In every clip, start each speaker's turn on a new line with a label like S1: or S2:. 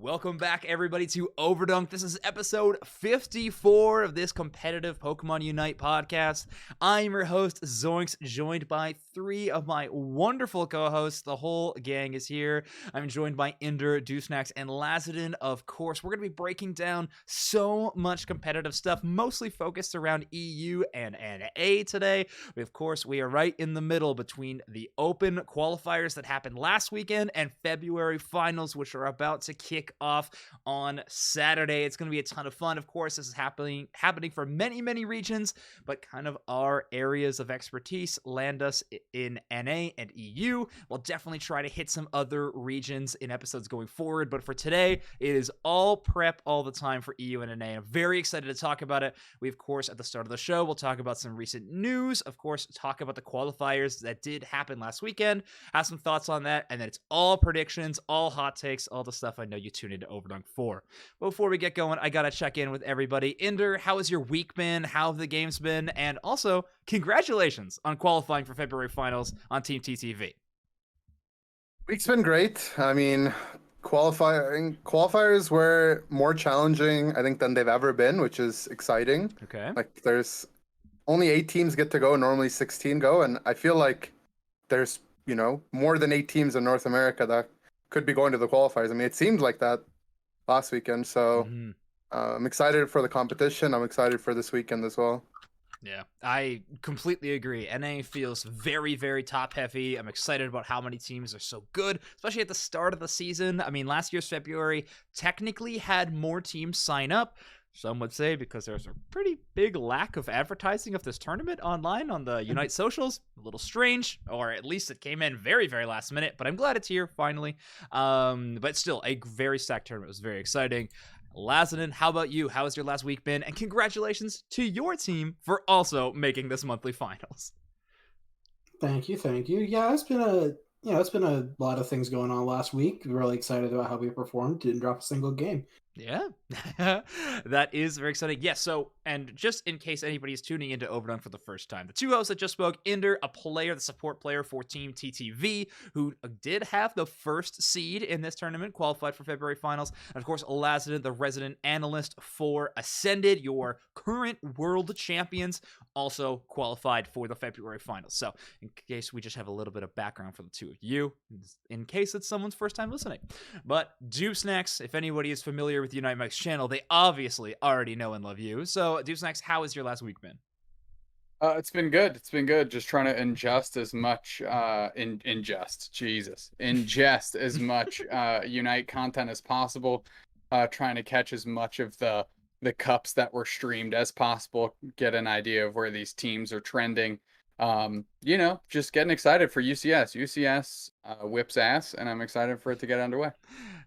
S1: Welcome back, everybody, to Overdunk. This is episode 54 of this competitive Pokemon Unite podcast. I'm your host, Zoinks, joined by three of my wonderful co-hosts. The whole gang is here. I'm joined by Inder, Dewsnax, and Lazadin. Of course, we're going to be breaking down so much competitive stuff, mostly focused around EU and NA today. Of course, we are right in the middle between the open qualifiers that happened last weekend and February finals, which are about to kick off on Saturday. It's going to be a ton of fun. Of course, this is happening for many regions, but kind of our areas of expertise land us in NA and EU. We'll definitely try to hit some other regions in episodes going forward, but for today, it is all prep all the time for EU and NA. I'm very excited to talk about it. We, of course, at the start of the show, we'll talk about some recent news, of course, talk about the qualifiers that did happen last weekend, have some thoughts on that, and then it's all predictions, all hot takes, all the stuff I know you tune into Overdunk for. Before we get going, I gotta check in with everybody. Inder, how has your week been? How have the games been? And also, congratulations on qualifying for February finals on Team TTV.
S2: Week's been great. I mean, qualifiers were more challenging, I think, than they've ever been, which is exciting.
S1: Okay.
S2: Like, there's only 8 teams get to go, normally 16 go, and I feel like there's, more than 8 teams in North America that could be going to the qualifiers. I mean, it seemed like that last weekend, so I'm excited for the competition. I'm excited for this weekend as well.
S1: Yeah, I completely agree. NA feels very top heavy. I'm excited about how many teams are so good, especially at the start of the season. I mean, last year's February technically had more teams sign up. Some would say because there's a pretty big lack of advertising of this tournament online on the Unite socials. A little strange, or at least it came in very last minute, but I'm glad it's here finally. But still, a very stacked tournament. It was very exciting. Lazadin, how about you? How has your last week been? And congratulations to your team for also making this monthly finals.
S3: Thank you. Yeah, it's been a lot of things going on last week. Really excited about how we performed. Didn't drop a single game.
S1: Yeah, that is very exciting. Yes, so, and just in case anybody is tuning into Overdone for the first time, the two hosts that just spoke, Inder, a player, the support player for Team TTV, who did have the first seed in this tournament, qualified for February finals, and of course, Lazadin, the resident analyst for Ascended, your current world champions, also qualified for the February finals. So, in case we just have a little bit of background for the two of you, in case it's someone's first time listening. But Dewsnax, if anybody is familiar with Unite Mike's channel, they obviously already know and love you. So, Dewsnax, how has your last week been?
S4: It's been good. Just trying to ingest as much ingest as much Unite content as possible. Trying to catch as much of the cups that were streamed as possible. Get an idea of where these teams are trending. Just getting excited for UCS. UCS whips ass, and I'm excited for it to get underway.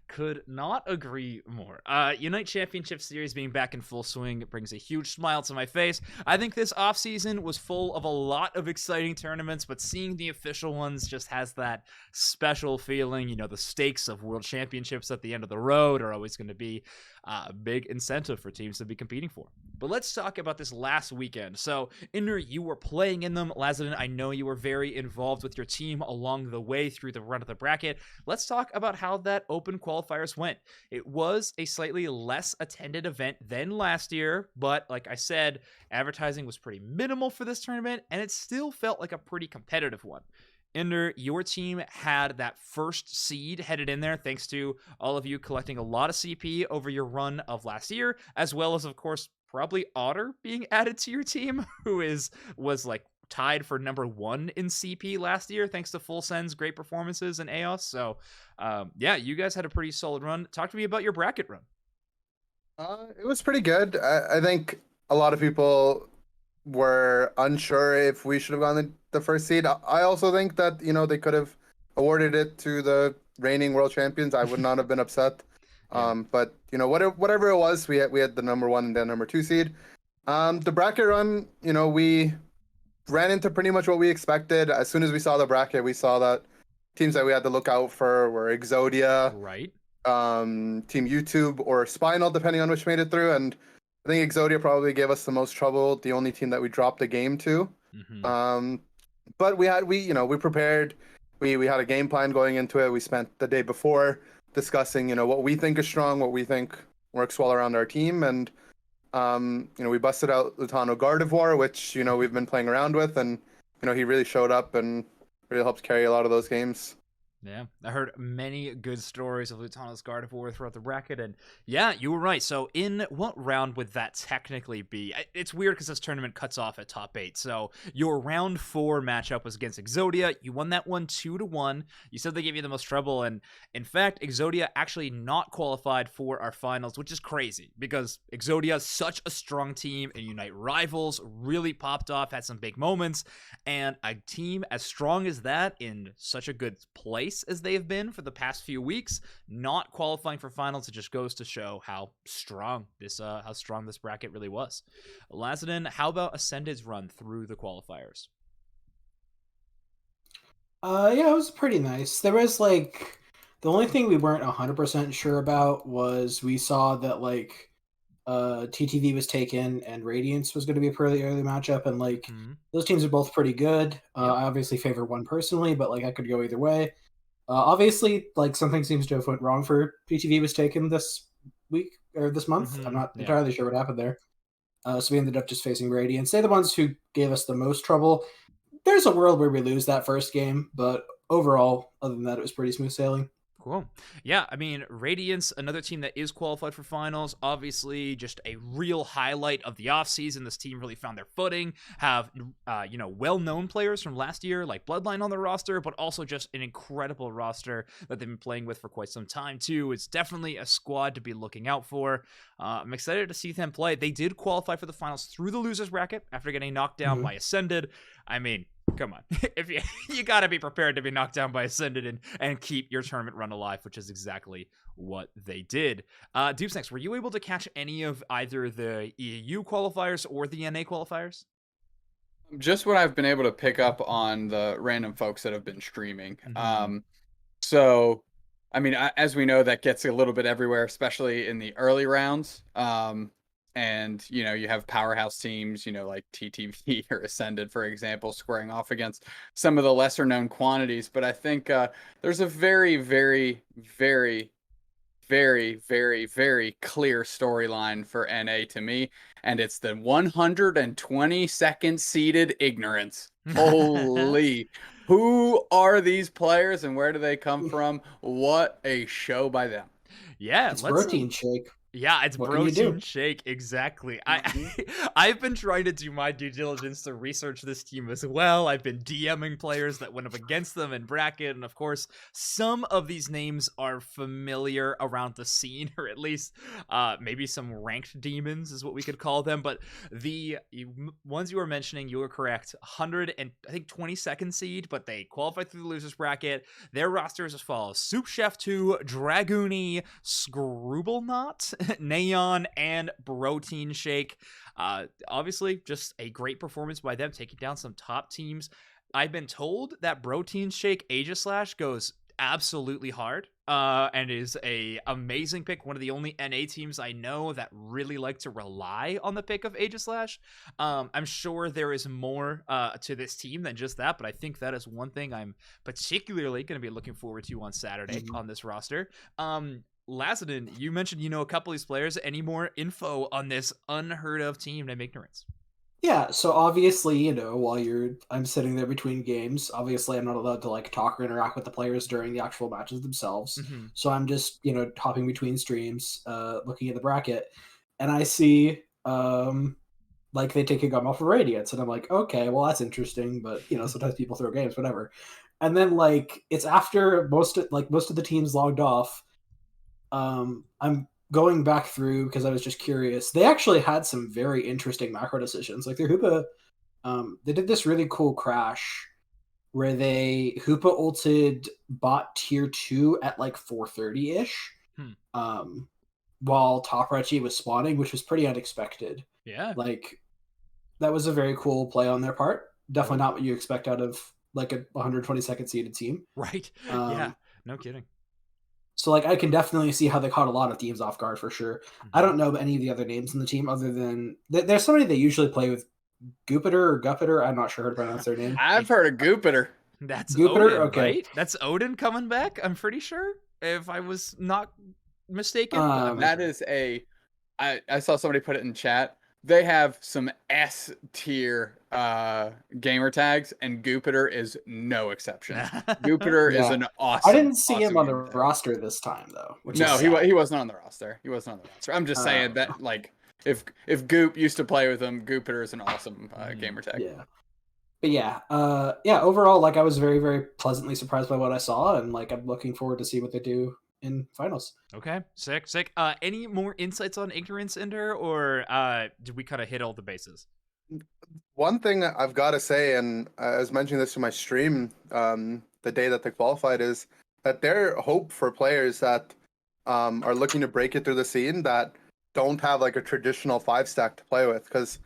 S1: Could not agree more. Unite Championship Series being back in full swing brings a huge smile to my face. I think this offseason was full of a lot of exciting tournaments, but seeing the official ones just has that special feeling. The stakes of World Championships at the end of the road are always going to be a big incentive for teams to be competing for. But let's talk about this last weekend. So, Inder, you were playing in them. Lazadin, I know you were very involved with your team along the way through the run of the bracket. Let's talk about how that open qualifiers went. It was a slightly less attended event than last year, but like I said, advertising was pretty minimal for this tournament, and it still felt like a pretty competitive one. Inder, your team had that first seed headed in there thanks to all of you collecting a lot of CP over your run of last year, as well as, of course, probably Otter being added to your team, who was like tied for number 1 in CP last year thanks to Full Send's great performances in AOS. So, yeah, you guys had a pretty solid run. Talk to me about your bracket run.
S2: It was pretty good. I think a lot of people were unsure if we should have gone the first seed. I also think that, they could have awarded it to the reigning world champions. I would not have been upset. But, whatever it was, we had the number 1 and then number 2 seed. The bracket run, we ran into pretty much what we expected. As soon as we saw the bracket, we saw that teams that we had to look out for were Exodia,
S1: right?
S2: Team YouTube, or Spinal, depending on which made it through. And I think Exodia probably gave us the most trouble, the only team that we dropped a game to. But we prepared. We had a game plan going into it. We spent the day before discussing, what we think is strong, what we think works well around our team, and we busted out Lutano Gardevoir, which we've been playing around with, and he really showed up and really helped carry a lot of those games.
S1: Yeah, I heard many good stories of Lutano's Gardevoir throughout the bracket, and yeah, you were right. So in what round would that technically be? It's weird because this tournament cuts off at top 8. So your round 4 matchup was against Exodia. You won that one 2-1. You said they gave you the most trouble, and in fact, Exodia actually not qualified for our finals, which is crazy because Exodia is such a strong team, and Unite Rivals really popped off, had some big moments, and a team as strong as that in such a good place as they have been for the past few weeks, not qualifying for finals, it just goes to show how strong this bracket really was. Lazadin, how about Ascended's run through the qualifiers?
S3: Yeah, it was pretty nice. There was the only thing we weren't 100% sure about was we saw that TTV was taken and Radiance was going to be a pretty early matchup, and those teams are both pretty good. Yep. I obviously favor one personally, but I could go either way. Obviously, something seems to have went wrong for TTV was taken this week or this month. I'm not entirely sure what happened there. So we ended up just facing Radiance. They're the ones who gave us the most trouble. There's a world where we lose that first game, but overall, other than that, it was pretty smooth sailing.
S1: Cool. Yeah, I mean, Radiance, another team that is qualified for finals, obviously just a real highlight of the offseason. This team really found their footing, have, well-known players from last year, like Bloodline on the roster, but also just an incredible roster that they've been playing with for quite some time, too. It's definitely a squad to be looking out for. I'm excited to see them play. They did qualify for the finals through the losers bracket after getting knocked down by Ascended. I mean, come on. If you got to be prepared to be knocked down by Ascended and keep your tournament run alive, which is exactly what they did. Dupesnex, were you able to catch any of either the EU qualifiers or the NA qualifiers?
S4: Just what I've been able to pick up on the random folks that have been streaming. So, I mean, as we know, that gets a little bit everywhere, especially in the early rounds. And, you have powerhouse teams, like TTV or Ascended, for example, squaring off against some of the lesser known quantities. But I think there's a very, very, very, very, very, very clear storyline for NA to me. And it's the 122nd seeded Ignorance. Holy. Who are these players and where do they come from? What a show by them.
S1: Yeah.
S3: It's protein shake.
S1: Yeah, it's protein shake, exactly. I've been trying to do my due diligence to research this team as well. I've been DMing players that went up against them in bracket, and of course, some of these names are familiar around the scene, or at least maybe some ranked demons is what we could call them. But the ones you were mentioning, you were correct. 22nd seed, but they qualified through the losers bracket. Their roster is as follows: Soup Chef 2, Dragoony, Scrubbleknot, Neon, and Protein Shake. Obviously, just a great performance by them, taking down some top teams. I've been told that Protein Shake Aegislash goes absolutely hard and is a amazing pick. One of the only NA teams I know that really like to rely on the pick of Aegislash. I'm sure there is more to this team than just that, but I think that is one thing I'm particularly going to be looking forward to on Saturday on this roster. Lazadin, you mentioned a couple of these players. Any more info on this unheard of team named Ignorance?
S3: Yeah, so obviously, while I'm sitting there between games, obviously I'm not allowed to talk or interact with the players during the actual matches themselves. So I'm just, hopping between streams, looking at the bracket, and I see they take a gum off of Radiance, and I'm like, okay, well that's interesting, but sometimes people throw games, whatever. And then it's after most of the teams logged off. I'm going back through because I was just curious. They actually had some very interesting macro decisions. Their Hoopa, they did this really cool crash where they Hoopa ulted bot tier 2 at 4:30-ish, while Top Rachi was spawning, which was pretty unexpected.
S1: Yeah.
S3: That was a very cool play on their part. Definitely not what you expect out of a 122nd seeded team.
S1: Right. Yeah. No kidding.
S3: So I can definitely see how they caught a lot of teams off guard for sure. I don't know any of the other names in the team other than there's somebody they usually play with, Gupiter or Gupiter. I'm not sure how to pronounce their name.
S4: I've heard of Gupiter.
S1: That's
S3: Gupiter?
S1: Odin,
S3: Okay.
S1: Right? That's Odin coming back, I'm pretty sure. if I was not mistaken.
S4: That is I saw somebody put it in chat. They have some S tier gamer tags, and Goopiter is no exception. Goopiter is an awesome.
S3: I didn't see him on the
S4: gamer tag.
S3: roster this time though.
S4: No, he wasn't on the roster. He wasn't on the roster. I'm just saying that like if Goop used to play with him, Goopiter is an awesome gamer tag.
S3: Yeah. But yeah, overall, like I was very, very pleasantly surprised by what I saw, and like I'm looking forward to see what they do in finals.
S1: Okay, sick. Any more insights on Ignorance, Ender, or did we kind of hit all the bases?
S2: One thing I've got to say, and I was mentioning this to my stream the day that they qualified, is that their hope for players that are looking to break it through the scene that don't have like a traditional 5-stack to play with, because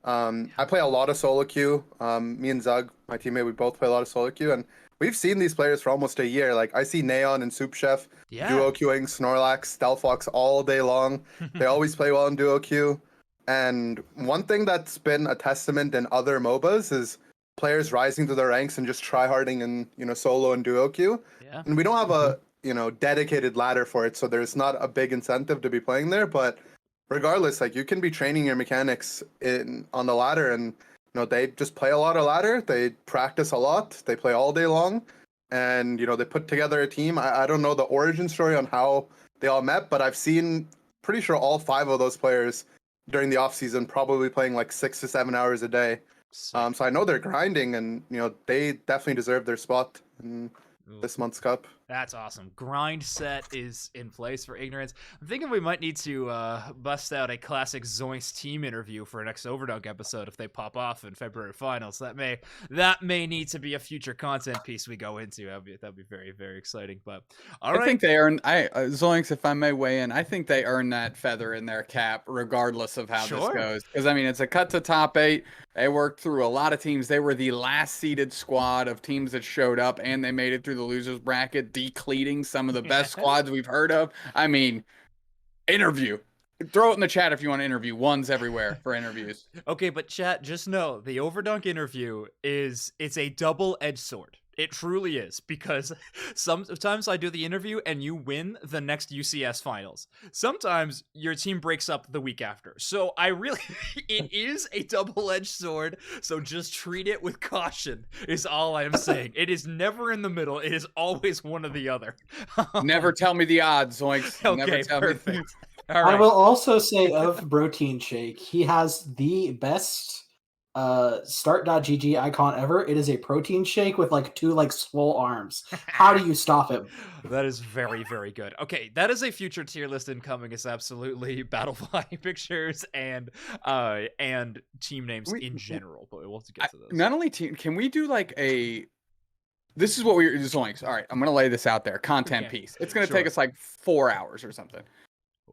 S2: I play a lot of solo queue. Me and Zug, my teammate, we both play a lot of solo queue, and we've seen these players for almost a year. Like I see Neon and Soup Chef duo queuing, Snorlax, Stealthfox all day long. They always play well in duo queue. And one thing that's been a testament in other MOBAs is players rising to their ranks and just tryharding in solo and duo queue.
S1: Yeah.
S2: And we don't have a dedicated ladder for it, so there's not a big incentive to be playing there. But regardless, like you can be training your mechanics on the ladder, and they just play a lot of ladder. They practice a lot. They play all day long, and they put together a team. I don't know the origin story on how they all met, but I've seen pretty sure all 5 of those players during the off season probably playing like 6 to 7 hours a day. So I know they're grinding, and they definitely deserve their spot in this month's cup.
S1: That's awesome. Grind set is in place for Ignorance. I'm thinking we might need to bust out a classic Zoinks team interview for our next Overdunk episode if they pop off in February finals. That may need to be a future content piece we go into. That'd be very, very exciting. But
S4: I think they earn Zoinks, if I may weigh in, I think they earn that feather in their cap regardless of how this goes. Because I mean, it's a cut to top 8. They worked through a lot of teams. They were the last seeded squad of teams that showed up, and they made it through the losers bracket, decleating some of the best squads we've heard of. I mean, interview. Throw it in the chat if you want to interview. One's everywhere for interviews.
S1: Okay, but chat, just know the Overdunk interview it's a double-edged sword. It truly is, because sometimes I do the interview and you win the next UCS finals. Sometimes your team breaks up the week after. So it is a double-edged sword. So just treat it with caution is all I'm saying. It is never in the middle. It is always one or the other.
S4: Never tell me the odds, Zoinks.
S1: Okay,
S4: Never tell
S1: perfect.
S4: me.
S1: All right.
S3: I will also say of Protein Shake, he has the best start.gg icon ever. It is a protein shake with like 2 like swole arms. How do you stop him?
S1: That is very, very good. Okay, that is a future tier list incoming. Is absolutely Battlefly pictures and team names in general. But we'll have to get to those.
S4: Not only team, can we do like a? This is what we're Zoinks. All right, I'm gonna lay this out there. Content piece. It's gonna take us like 4 hours or something.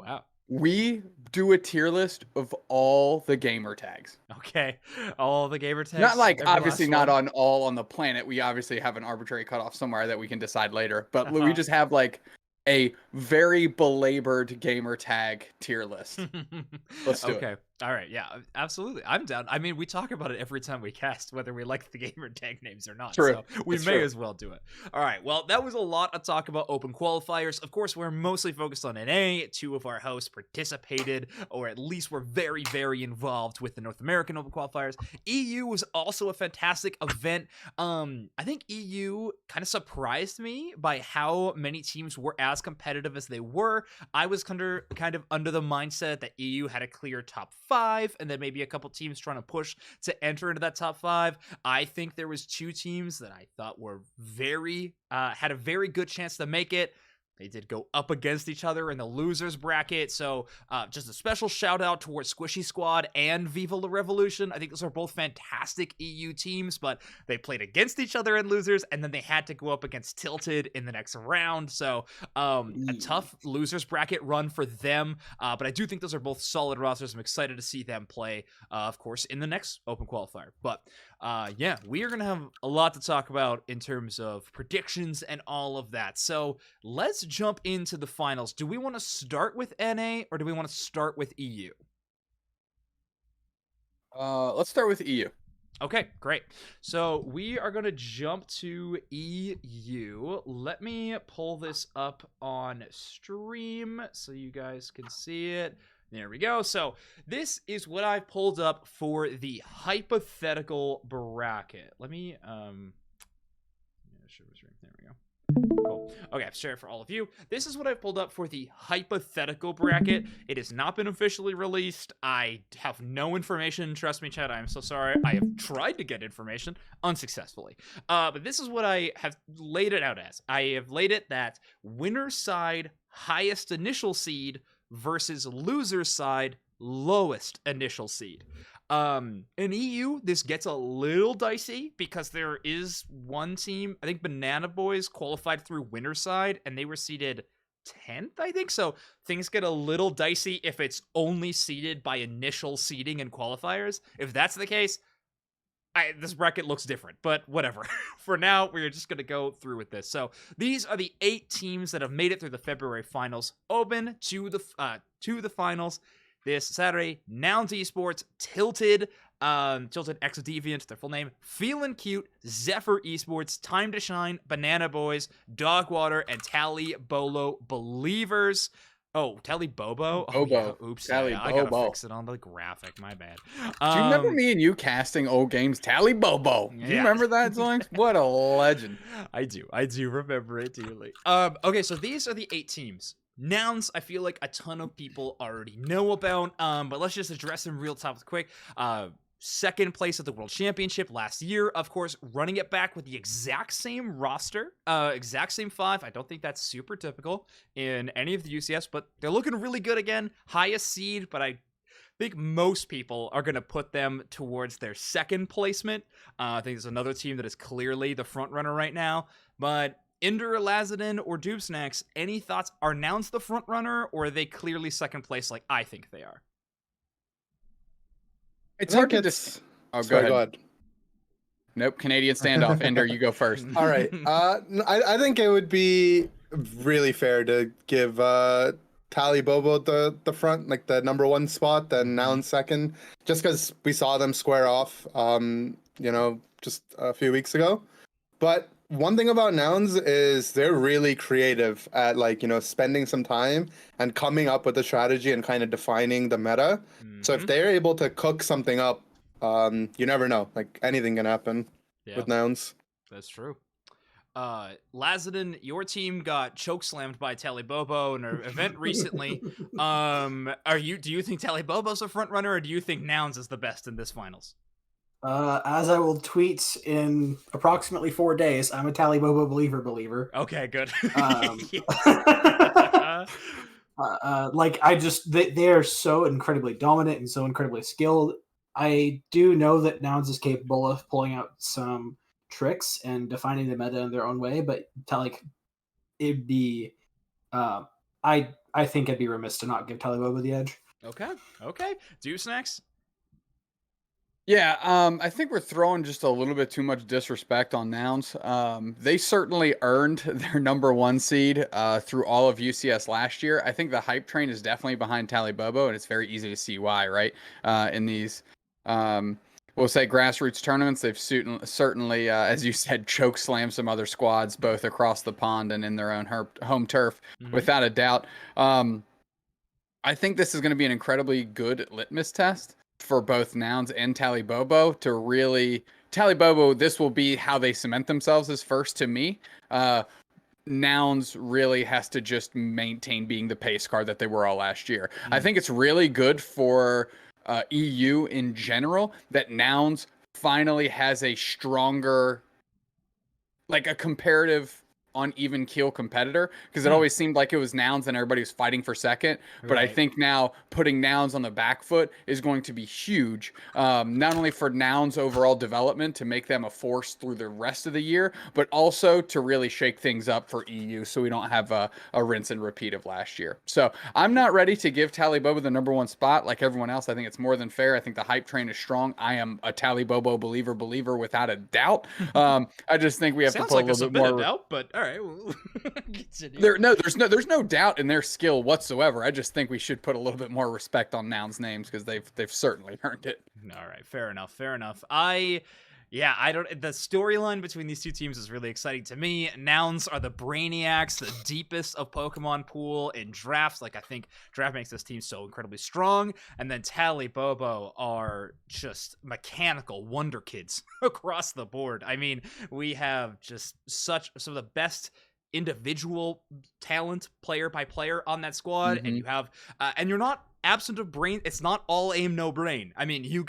S1: Wow.
S4: We do a tier list of all the gamer tags.
S1: Okay, all the gamer tags.
S4: Not like obviously not on all on the planet. We obviously have an arbitrary cutoff somewhere that we can decide later. But we just have like a very belabored gamer tag tier list. Let's do it.
S1: All right. Yeah, absolutely. I'm down. I mean, we talk about it every time we cast, whether we like the gamer tag names or not.
S4: True.
S1: So we may as well do it. All right. Well, that was a lot of talk about open qualifiers. Of course, we're mostly focused on NA. 2 of our hosts participated, or at least were very, very involved with the North American open qualifiers. EU was also a fantastic event. I think EU kind of surprised me by how many teams were as competitive as they were. I was kind of under the mindset that EU had a clear top 5, and then maybe a couple teams trying to push to enter into that top 5. I think there was 2 teams that I thought were had a very good chance to make it. They did go up against each other in the losers bracket. So just a special shout out towards Squishy Squad and Viva La Revolution. I think those are both fantastic EU teams, but they played against each other in losers, and then they had to go up against Tilted in the next round. So a tough losers bracket run for them. But I do think those are both solid rosters. I'm excited to see them play, of course, in the next open qualifier. But yeah, we are going to have a lot to talk about in terms of predictions and all of that. So let's jump into the finals. Do we want to start with NA or do we want to start with EU?
S4: Let's start with EU.
S1: Okay, great. So we are going to jump to EU. Let me pull this up on stream so you guys can see it. There we go. So this is what I've pulled up for the hypothetical bracket. Let me share my screen. There we go. Cool. Okay, I've shared it for all of you. This is what I've pulled up for the hypothetical bracket. It has not been officially released. I have no information. Trust me, Chad, I am so sorry. I have tried to get information unsuccessfully. But this is what I have laid it out as. I have laid it that winner's side, highest initial seed versus loser's side, lowest initial seed. In EU, this gets a little dicey because there is one team, I think Banana Boys qualified through winner side, and they were seeded 10th, I think. So things get a little dicey if it's only seeded by initial seeding and qualifiers. If that's the case, this bracket looks different, but whatever. For now, we're just going to go through with this. So these are the 8 teams that have made it through the February finals, open to the finals. This Saturday, Nouns Esports, Tilted X Deviant, their full name, Feelin' Cute, Zephyr Esports, Time to Shine, Banana Boys, Dogwater, and Tally Bolo Believers. Oh, Tally Bobo? Oh,
S4: Bobo.
S1: yeah. Oops.
S4: Tally
S1: I gotta
S4: Bobo.
S1: fix it on the graphic. My bad.
S4: Do you remember me and you casting old games Tally Bobo? Do you remember that, Zoinks? What a legend.
S1: I do remember it dearly. Okay, so these are the 8 teams. Nouns, I feel like a ton of people already know about, but let's just address them real top quick. Second place at the World Championship last year, of course, running it back with the exact same roster, exact same 5. I don't think that's super typical in any of the UCS, but they're looking really good again. Highest seed, but I think most people are going to put them towards their second placement. I think there's another team that is clearly the front runner right now, but Inder, Lazadin, or Doobsnacks, any thoughts? Are Nouns the front runner, or are they clearly second place like I think they are?
S4: It's hard to just. Oh, go ahead. Nope, Canadian standoff. Ender, you go first.
S2: All right. I think it would be really fair to give Tally Bobo the front, like the number 1 spot, then Nouns second, just because we saw them square off, just a few weeks ago. But one thing about Nouns is they're really creative at spending some time and coming up with a strategy and kind of defining the meta. So if they're able to cook something up, you never know. Like anything can happen with Nouns.
S1: That's true. Lazadin, your team got chokeslammed by Tally Bobo in an event recently. Do you think Tally Bobo's a front runner, or do you think Nouns is the best in this finals?
S3: As I will tweet in approximately 4 days, I'm a Tally Bobo believer.
S1: Okay, good.
S3: They are so incredibly dominant and so incredibly skilled. I do know that Nouns is capable of pulling out some tricks and defining the meta in their own way, but it'd be, I think I'd be remiss to not give Tally Bobo the edge.
S1: Okay. Do snacks?
S4: Yeah, I think we're throwing just a little bit too much disrespect on Nouns. They certainly earned their number 1 seed through all of UCS last year. I think the hype train is definitely behind Tally Bobo, and it's very easy to see why, right? In these, we'll say grassroots tournaments, they've certainly, as you said, choke slammed some other squads, both across the pond and in their own home turf, without a doubt. I think this is going to be an incredibly good litmus test for both Nouns and Tally Bobo to really Tally Bobo. This will be how they cement themselves as first to me. Nouns really has to just maintain being the pace car that they were all last year. I think it's really good for EU in general that Nouns finally has a stronger, like a comparative on even keel competitor, because it always seemed like it was Nouns and everybody was fighting for second. But I think now putting Nouns on the back foot is going to be huge, not only for Nouns overall development to make them a force through the rest of the year, but also to really shake things up for EU so we don't have a rinse and repeat of last year. So I'm not ready to give Tally Bobo the number 1 spot like everyone else. I think it's more than fair. I think the hype train is strong. I am a Tally Bobo believer without a doubt. I just think we have to put a little bit more
S1: doubt, but all right. Well, continue.
S4: There's no doubt in their skill whatsoever. I just think we should put a little bit more respect on Noun's names because they've certainly earned it.
S1: All right, fair enough. The storyline between these two teams is really exciting to me. Nouns are the brainiacs, the deepest of Pokemon pool in drafts. Like, I think draft makes this team so incredibly strong. And then Tally Bobo are just mechanical wonder kids across the board. I mean, we have just some of the best individual talent player by player on that squad, and you have and you're not absent of brain. It's not all aim, no brain. I mean, you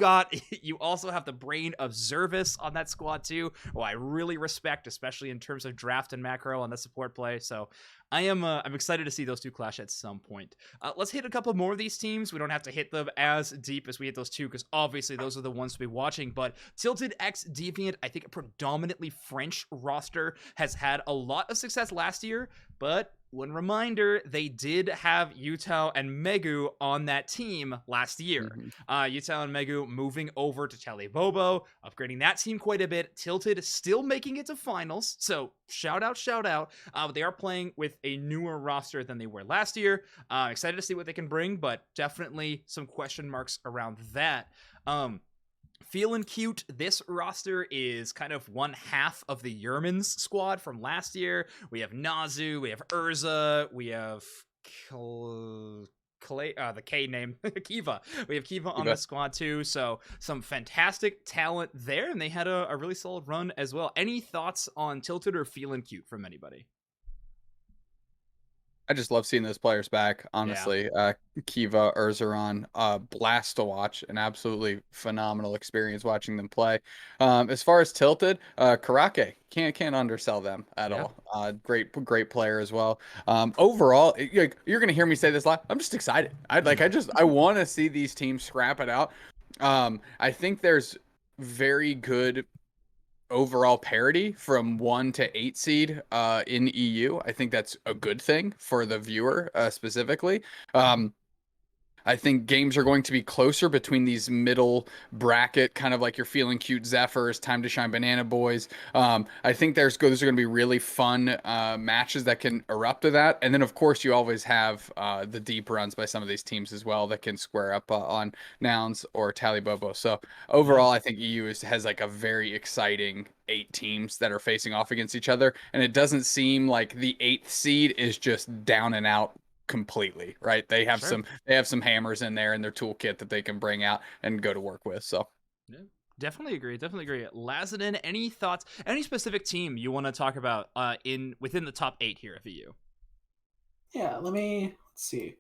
S1: also have the brain of Zervis on that squad too, who I really respect, especially in terms of draft and macro on the support play. So I'm excited to see those two clash at some point. Let's hit a couple more of these teams. We don't have to hit them as deep as we hit those two, because obviously those are the ones to be watching. But Tilted X Deviant, I think a predominantly French roster, has had a lot of success last year, but one reminder, they did have Yutao and Megu on that team last year. Yutao and Megu moving over to Talibobo, upgrading that team quite a bit. Tilted still making it to finals, so shout out. They are playing with a newer roster than they were last year. Excited to see what they can bring, but definitely some question marks around that. Feeling cute. This roster is kind of one half of the Yermans squad from last year. We have Nazu, we have Urza, we have the K name, Kiva. We have Kiva on the squad too. So some fantastic talent there, and they had a really solid run as well. Any thoughts on Tilted or Feeling Cute from anybody?
S4: I just love seeing those players back, honestly. Kiva, Urzaron, blast to watch, an absolutely phenomenal experience watching them play. As far as Tilted, Karake, can't undersell them at all. Great player as well. Overall, you're gonna hear me say this a lot. I'm just excited. I want to see these teams scrap it out. I think there's very good overall parity from 1 to 8 seed in EU. I think that's a good thing for the viewer specifically. I think games are going to be closer between these middle bracket, kind of like you're Feeling Cute Zephyrs, Time to Shine Banana Boys. I think those are going to be really fun matches that can erupt to that. And then, of course, you always have the deep runs by some of these teams as well that can square up on Nouns or Talibobo. So overall, I think EU has like a very exciting 8 teams that are facing off against each other. And it doesn't seem like the 8th seed is just down and out completely, right? They have some hammers in there in their toolkit that they can bring out and go to work with. So
S1: definitely agree. Lazadin, any thoughts, any specific team you want to talk about within the top 8 here at VU?
S3: Yeah, let's see.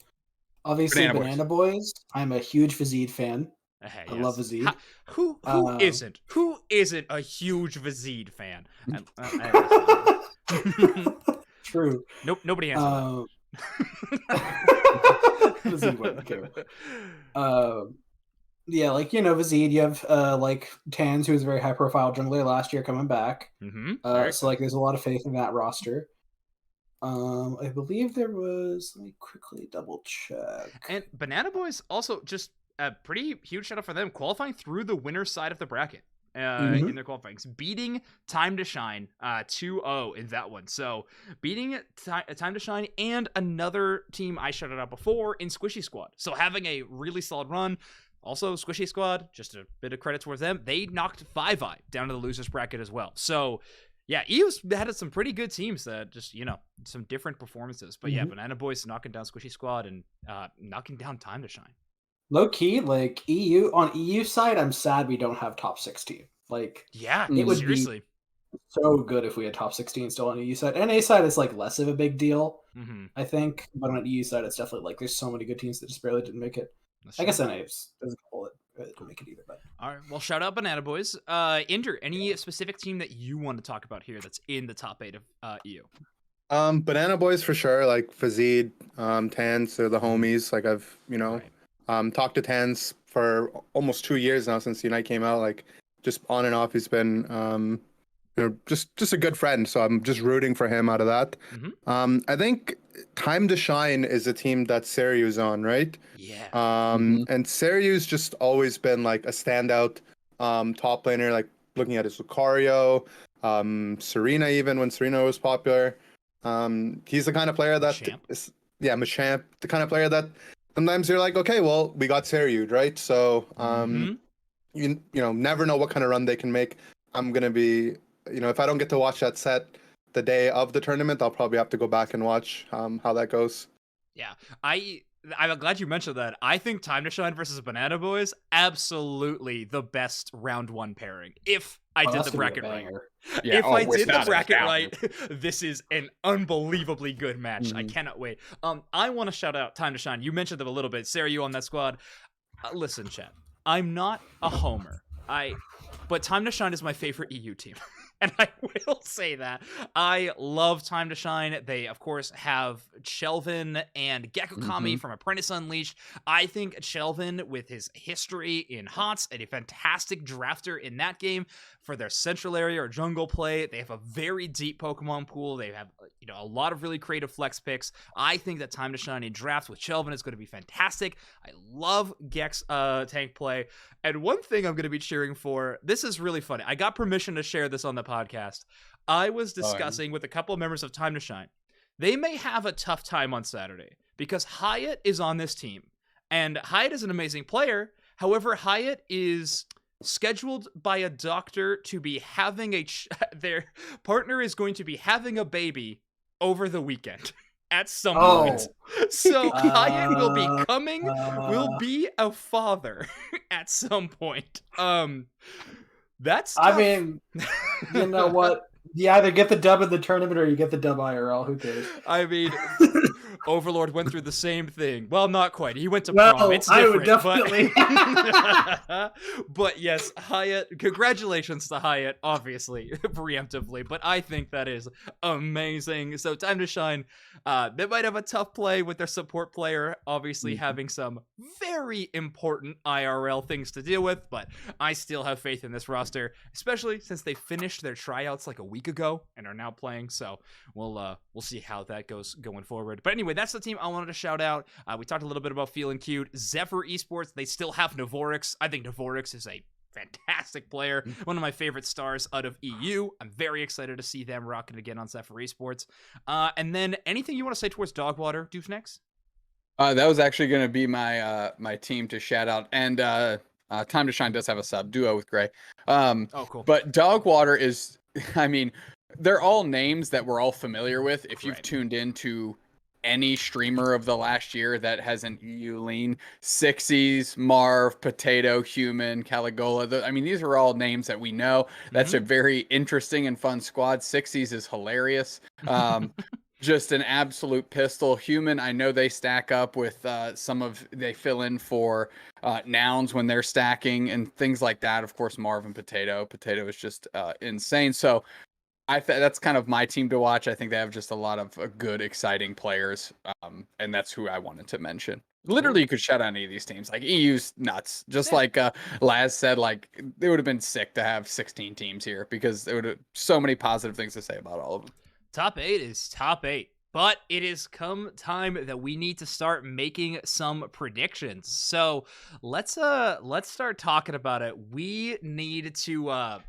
S3: Obviously, Banana Boys. I'm a huge Vizid fan. I love Vizid.
S1: Who isn't? Who isn't a huge Vizid fan?
S3: True.
S1: Nope. Nobody answered that.
S3: Yeah, Vizid, you have Tans, who was a very high profile jungler last year, coming back. So there's a lot of faith in that roster. I believe there was, let me quickly double check.
S1: And Banana Boys also just a pretty huge shout out for them, qualifying through the winner's side of the bracket. In their qualifyings, beating Time to Shine 2-0 in that one. So beating Time to Shine and another team I shouted out before in Squishy Squad. So having a really solid run. Also, Squishy Squad, just a bit of credit towards them. They knocked 5i down to the losers bracket as well. So yeah, EU's had some pretty good teams that just, some different performances. But yeah, Banana Boys knocking down Squishy Squad and knocking down Time to Shine.
S3: Low key, EU on EU side, I'm sad we don't have top 16.
S1: It would seriously
S3: be so good if we had top 16 still on EU side. NA side is less of a big deal, I think, but on EU side, it's definitely there's so many good teams that just barely didn't make it. I guess NA there's a couple that didn't make it either. But
S1: all right, well, shout out Banana Boys. Inder, any specific team that you want to talk about here that's in the top 8 of EU?
S2: Banana Boys for sure, Fazid, Tans, they're the homies. I've talked to Tans for almost 2 years now since Unite came out. Just on and off, he's been just a good friend. So I'm just rooting for him out of that. I think Time to Shine is a team that Seryu's on, right?
S1: Yeah.
S2: And Seryu's just always been a standout top laner. Looking at his Lucario, Serena, even when Serena was popular. He's the kind of player that
S1: Machamp.
S2: Machamp, the kind of player that sometimes you're like, okay, well, we got Seryu'd, right? So you never know what kind of run they can make. I'm gonna be, if I don't get to watch that set the day of the tournament, I'll probably have to go back and watch how that goes.
S1: Yeah, I'm glad you mentioned that. I think Time to Shine versus Banana Boys, absolutely the best round one pairing. If I did the bracket right.
S4: Yeah,
S1: if I did the
S4: without a
S1: bracket
S4: doubt.
S1: right, this is an unbelievably good match. I
S2: Mhm.
S1: cannot wait. I want to shout out Time to Shine. You mentioned them a little bit. Sarah, you on that squad. Listen, chat. I'm not a homer. But Time to Shine is my favorite EU team. And I will say that. I love Time to Shine. They, of course, have Shelvin and Gekokami from Apprentice Unleashed. I think Shelvin, with his history in HOTS and a fantastic drafter in that game for their central area or jungle play, they have a very deep Pokemon pool. They have a lot of really creative flex picks. I think that Time to Shine in draft with Shelvin is going to be fantastic. I love Gek's tank play. And one thing I'm going to be cheering for, this is really funny. I got permission to share this on the podcast. I was discussing with a couple of members of Time to Shine. They may have a tough time on Saturday because Hyatt is on this team. And Hyatt is an amazing player. However, Hyatt is scheduled by a doctor to be having their partner is going to be having a baby over the weekend. At some point. So Hyatt will be a father at some point. That's tough.
S3: I mean, you know what? You either get the dub in the tournament or you get the dub IRL. Who cares?
S1: I mean, Overlord went through the same thing. Well, not quite. He went to prom. It's different.
S3: I would definitely.
S1: But yes, Hyatt. Congratulations to Hyatt, obviously, preemptively. But I think that is amazing. So Time to Shine. They might have a tough play with their support player, obviously having some very important IRL things to deal with. But I still have faith in this roster, especially since they finished their tryouts like a week ago and are now playing. So we'll see how that goes going forward. But anyway, that's the team I wanted to shout out. We talked a little bit about Feeling Cute. Zephyr Esports, they still have Navorix. I think Navorix is a fantastic player. One of my favorite stars out of EU. I'm very excited to see them rocking again on Zephyr Esports. And then anything you want to say towards Dogwater, Doofnex?
S4: That was actually going to be my my team to shout out. And Time to Shine does have a sub duo with Gray.
S1: Cool.
S4: But Dogwater is, I mean, they're all names that we're all familiar with. If you've tuned into any streamer of the last year that has an EU lean, Sixies, Marv, Potato, Human, Caligola. I mean, these are all names that we know. That's a very interesting and fun squad. Sixies is hilarious. Just an absolute pistol. Human, I know they stack up with they fill in for nouns when they're stacking and things like that. Of course, Marv and Potato. Potato is just insane. So that's kind of my team to watch. I think they have just a lot of good, exciting players, and that's who I wanted to mention. Literally, you could shout out any of these teams. Like, EU's nuts. Just like Laz said, like, it would have been sick to have 16 teams here because there would have so many positive things to say about all of them.
S1: Top 8 is top 8. But it is come time that we need to start making some predictions. So let's start talking about it. We need to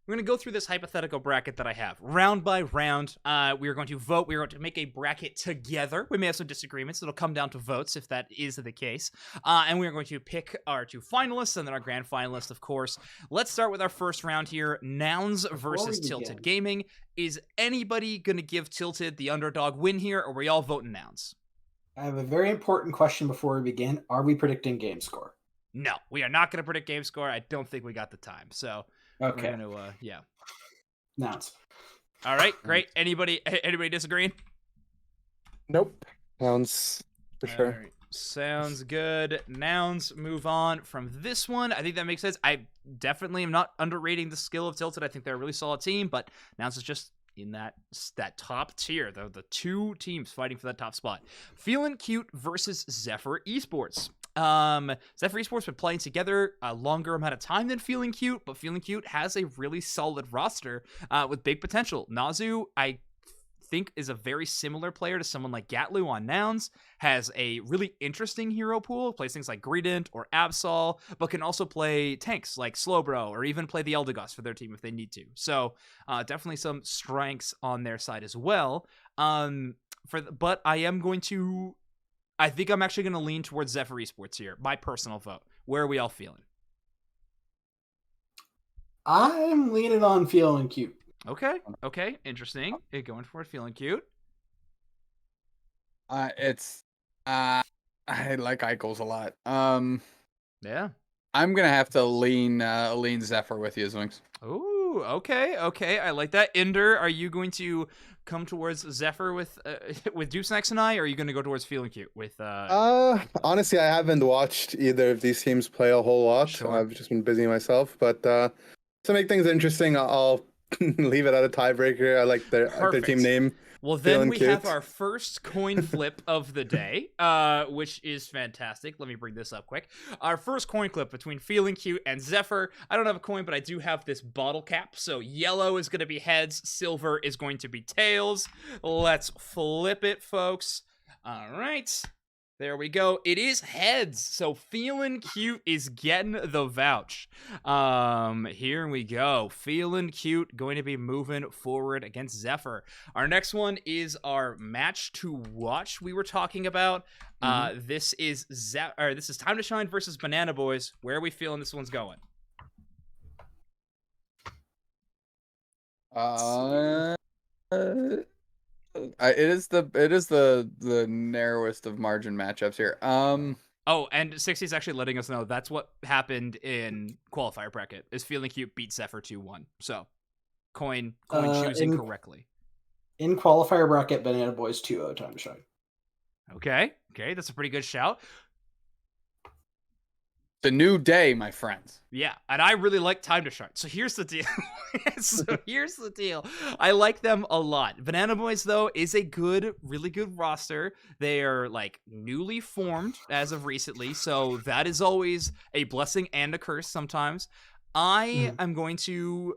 S1: we're going to go through this hypothetical bracket that I have, round by round. We are going to vote. We are going to make a bracket together. We may have some disagreements. It'll come down to votes if that is the case. And we are going to pick our 2 finalists and then our grand finalist, of course. Let's start with our first round here, Nouns versus Tilted Gaming. Is anybody going to give Tilted the underdog win here, or are we all voting Nouns?
S3: I have a very important question before we begin. Are we predicting game score?
S1: No, we are not going to predict game score. I don't think we got the time. So
S3: okay,
S1: we're going to, yeah.
S3: Nouns.
S1: All right, great. Anybody disagreeing?
S2: Nope. Nouns for sure.
S1: All right. Sounds good. Nouns, move on from this one. I think that makes sense. I definitely am not underrating the skill of Tilted. I think they're a really solid team, but Nouns is just in that top tier. The 2 teams fighting for that top spot. Feeling Cute versus Zephyr Esports. Zephyr Esports been playing together a longer amount of time than Feeling Cute, but Feeling Cute has a really solid roster with big potential. Nazu, I think is a very similar player to someone like Gatlu on Nouns, has a really interesting hero pool, plays things like Greedent or Absol, but can also play tanks like Slowbro or even play the Eldegoss for their team if they need to. So definitely some strengths on their side as well. But I think I'm actually going to lean towards Zephyr Esports here. My personal vote. Where are we all feeling?
S3: I'm leaning on Feeling Cute.
S1: Okay. Interesting. Going for it, Feeling Cute.
S4: I like Eichels a lot.
S1: Yeah.
S4: I'm gonna have to lean Zephyr with you, Zwinks.
S1: Ooh, okay. I like that. Ender, are you going to come towards Zephyr with Dupsnax and I, or are you going to go towards Feeling Cute with
S2: Honestly, I haven't watched either of these teams play a whole lot.
S1: Sure.
S2: I've just been busy myself. But to make things interesting, I'll leave it at a tiebreaker. I like their team name.
S1: Well, then we
S2: cute.
S1: have our first coin flip of the day, which is fantastic. Let me bring this up quick. Our first coin flip between Feeling Cute and Zephyr. I don't have a coin, but I do have this bottle cap. So yellow is going to be heads. Silver is going to be tails. Let's flip it, folks. All right. There we go. It is heads. So Feeling Cute is getting the vouch. Here we go. Feeling Cute going to be moving forward against Zephyr. Our next one is our match to watch we were talking about. This is Time to Shine versus Banana Boys. Where are we feeling this one's going?
S4: It is the narrowest of margin matchups here.
S1: Oh, and 60 is actually letting us know that's what happened in qualifier bracket. Is Feeling Cute beat Zephyr 2-1. So coin choosing correctly.
S3: In qualifier bracket, Banana Boys 2-0 Time to Shine.
S1: Okay, that's a pretty good shout.
S4: The new day, my friends.
S1: Yeah, and I really like Time to Shine. So here's the deal. I like them a lot. Banana Boys, though, is a really good roster. They are, like, newly formed as of recently, so that is always a blessing and a curse sometimes. I am going to...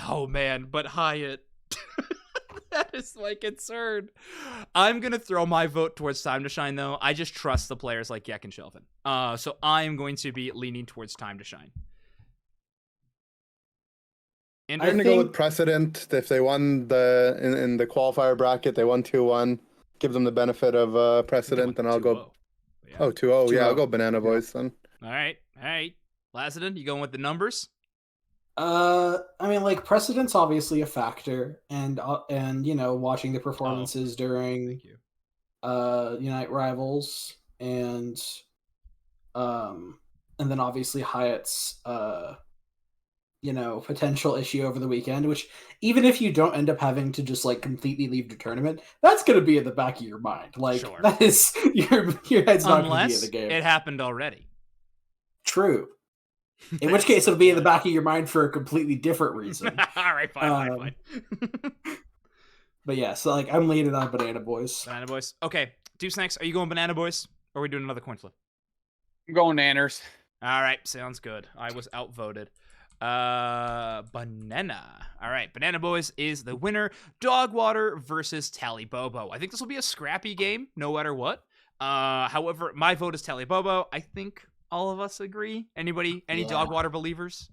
S1: Oh, man, but Hyatt... That is my concern. I'm going to throw my vote towards Time to Shine, though. I just trust the players like Yek and Shelvin. So I am going to be leaning towards Time to Shine.
S2: I'm going to go with Precedent. If they won in the qualifier bracket, they won 2-1. Give them the benefit of Precedent, and I'll go... Yeah. Oh, 2-0. Yeah, I'll go Banana Boys then.
S1: All right. Lassiden, you going with the numbers?
S3: I mean, like, Precedent's obviously a factor, and you know, watching the performances during Unite Rivals, and then obviously Hyatt's you know, potential issue over the weekend, which even if you don't end up having to just like completely leave the tournament, that's going to be in the back of your mind. Like, that is your head's not going to be in the game.
S1: It happened already.
S3: True. In which case, it'll be in the back of your mind for a completely different reason.
S1: All right, fine.
S3: But yeah, so like I'm leaning on Banana Boys.
S1: Banana Boys. Okay, Dupsnax, are you going Banana Boys, or are we doing another coin flip?
S4: I'm going Nanners.
S1: All right, sounds good. I was outvoted. Banana. All right, Banana Boys is the winner. Dogwater versus Tally Bobo. I think this will be a scrappy game, no matter what. However, my vote is Tally Bobo. I think all of us agree. Any Dogwater believers?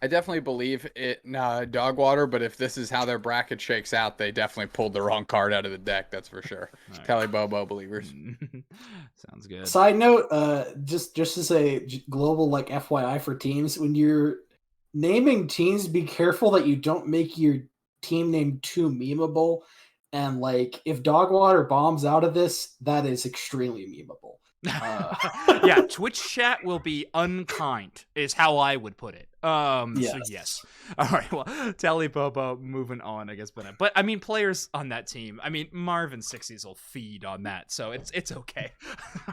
S4: I definitely believe it. Dogwater, but if this is how their bracket shakes out, they definitely pulled the wrong card out of the deck. That's for sure. Right. Tally Bobo believers.
S1: Sounds good.
S3: Side note, just as a global like FYI for teams, when you're naming teams, be careful that you don't make your team name too memeable. And like, if Dogwater bombs out of this, that is extremely memeable.
S1: Yeah, Twitch chat will be unkind, is how I would put it.
S3: Yes.
S1: So yes. All right, well, Tally Bobo moving on, I guess. But I mean, players on that team, I mean, Marvin 60s will feed on that, so it's okay.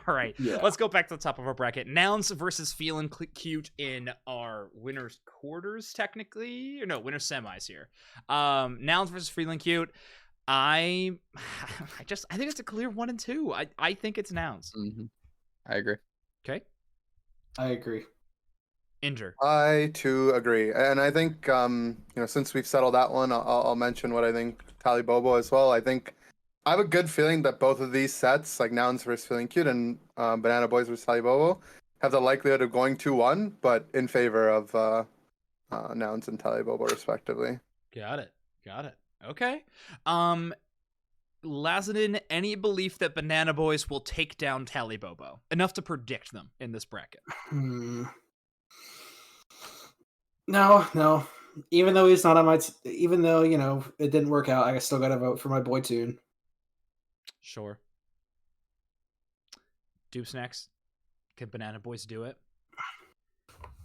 S1: All right, Let's go back to the top of our bracket. Nouns versus Feeling Cute in our winners quarters, technically. Or no, winners semis here. Nouns versus Feeling Cute. I think it's a clear 1 and 2. I think it's Nouns.
S4: Mm-hmm. I agree.
S1: Okay.
S3: I agree.
S1: Inder.
S2: I too agree, and I think since we've settled that one, I'll mention what I think Tally Bobo as well. I think I have a good feeling that both of these sets, like Nouns versus Feeling Cute and Banana Boys versus Tally Bobo, have the likelihood of going 2-1, but in favor of Nouns and Tally Bobo respectively.
S1: Got it. Okay. Lazadin, any belief that Banana Boys will take down Tally Bobo? Enough to predict them in this bracket.
S3: No. Even though he's not on even though, it didn't work out, I still gotta vote for my boy Toon.
S1: Sure. Dupes next. Can Banana Boys do it?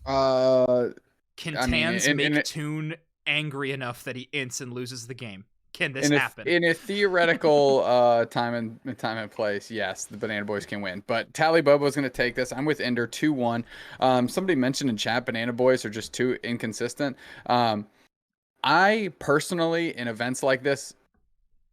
S1: Can Tans make Toon angry enough that he ints and loses the game? Can this happen?
S4: In a theoretical time and place, yes, the Banana Boys can win. But Tally Bobo is going to take this. I'm with Ender 2-1. Somebody mentioned in chat Banana Boys are just too inconsistent. I personally, in events like this,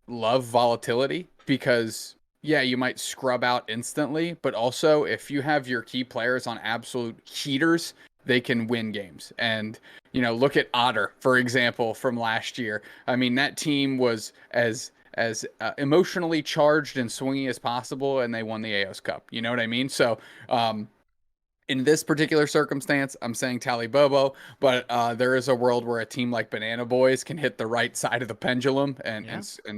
S4: love volatility because, yeah, you might scrub out instantly. But also, if you have your key players on absolute heaters, they can win games. And, look at Otter, for example, from last year. I mean, that team was as emotionally charged and swingy as possible, and they won the AOS Cup. You know what I mean? So, in this particular circumstance, I'm saying Tally Bobo, but there is a world where a team like Banana Boys can hit the right side of the pendulum and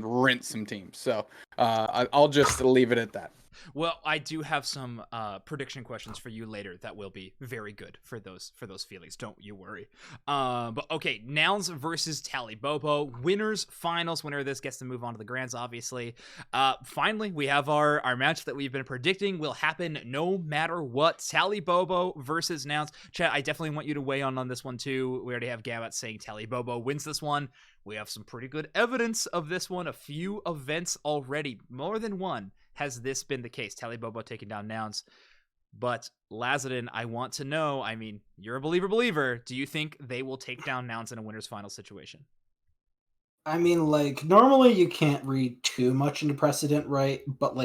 S4: rinse some teams. So I'll just leave it at that.
S1: Well, I do have some prediction questions for you later that will be very good for those feelings. Don't you worry. But okay, Nouns versus Tally Bobo. Winners, finals. Winner of this gets to move on to the Grands, obviously. Finally, we have our match that we've been predicting will happen no matter what. Tally Bobo versus Nouns. Chat, I definitely want you to weigh on this one too. We already have Gabat saying Tally Bobo wins this one. We have some pretty good evidence of this one. A few events already. More than one has this been the case. Tally Bobo taking down Nouns. But Lazadin, I want to know, I mean, you're a believer. Do you think they will take down Nouns in a winner's final situation?
S3: I mean, normally you can't read too much into precedent, right? But,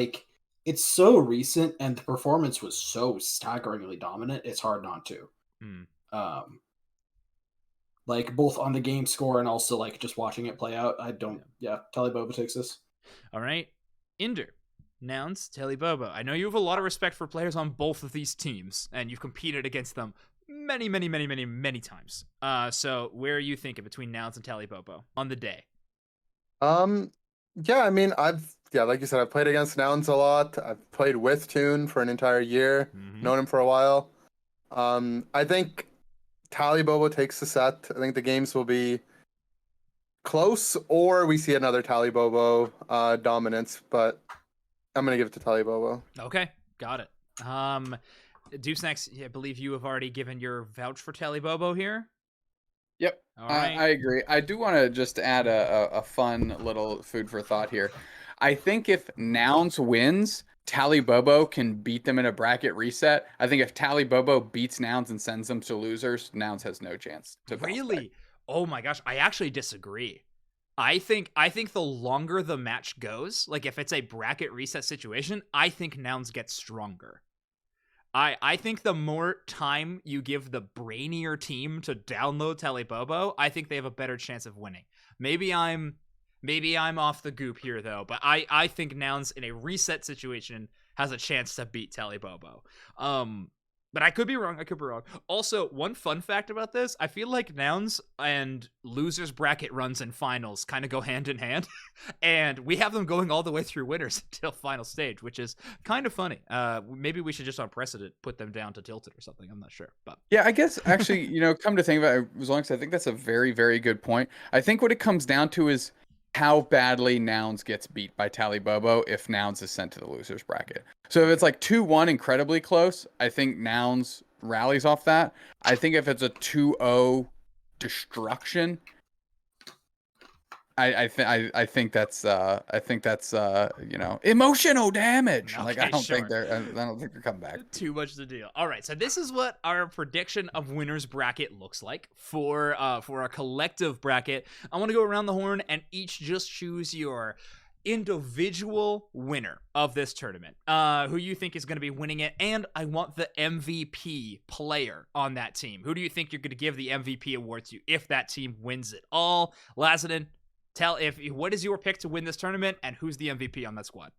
S3: it's so recent and the performance was so staggeringly dominant, it's hard not to. Both on the game score and also, just watching it play out, Tally Bobo takes this. All
S1: right. Inder. Nouns, Tally Bobo. I know you have a lot of respect for players on both of these teams, and you've competed against them many times. So where are you thinking between Nouns and Tally Bobo on the day?
S2: Yeah, I mean, like you said, I've played against Nouns a lot. I've played with Toon for an entire year, known him for a while. I think Tally Bobo takes the set. I think the games will be close, or we see another Tally Bobo dominance, but I'm going to give it to Tally Bobo.
S1: Okay, got it. Deuce next, I believe you have already given your vouch for Tally Bobo here.
S4: Yep, all right. I agree. I do want to just add a fun little food for thought here. I think if Nouns wins, Tally Bobo can beat them in a bracket reset. I think if Tally Bobo beats Nouns and sends them to losers, Nouns has no chance to bounce back.
S1: Oh my gosh, I actually disagree. I think the longer the match goes, if it's a bracket reset situation, I think Nouns get stronger. I think the more time you give the brainier team to download Tally Bobo, I think they have a better chance of winning. Maybe I'm off the goop here though, but I think Nouns in a reset situation has a chance to beat Tally Bobo. But I could be wrong. Also, one fun fact about this, I feel like Nouns and losers bracket runs and finals kind of go hand in hand. And we have them going all the way through winners until final stage, which is kind of funny. Maybe we should just on precedent put them down to Tilted or something. I'm not sure. But
S4: yeah, I guess actually, come to think about it, as long as I think that's a very, very good point. I think what it comes down to is how badly Nouns gets beat by Tally Bobo if Nouns is sent to the losers bracket. So if it's 2-1 incredibly close, I think Nouns rallies off that. I think if it's a 2-0 destruction, I think that's emotional damage.
S1: Okay,
S4: I don't think they're coming back.
S1: Too much to deal. All right, so this is what our prediction of winners bracket looks like for our collective bracket. I want to go around the horn and each just choose your individual winner of this tournament, who you think is going to be winning it, and I want the MVP player on that team. Who do you think you're going to give the MVP award to if that team wins it all? Lazanin, what is your pick to win this tournament, and who's the MVP on that squad?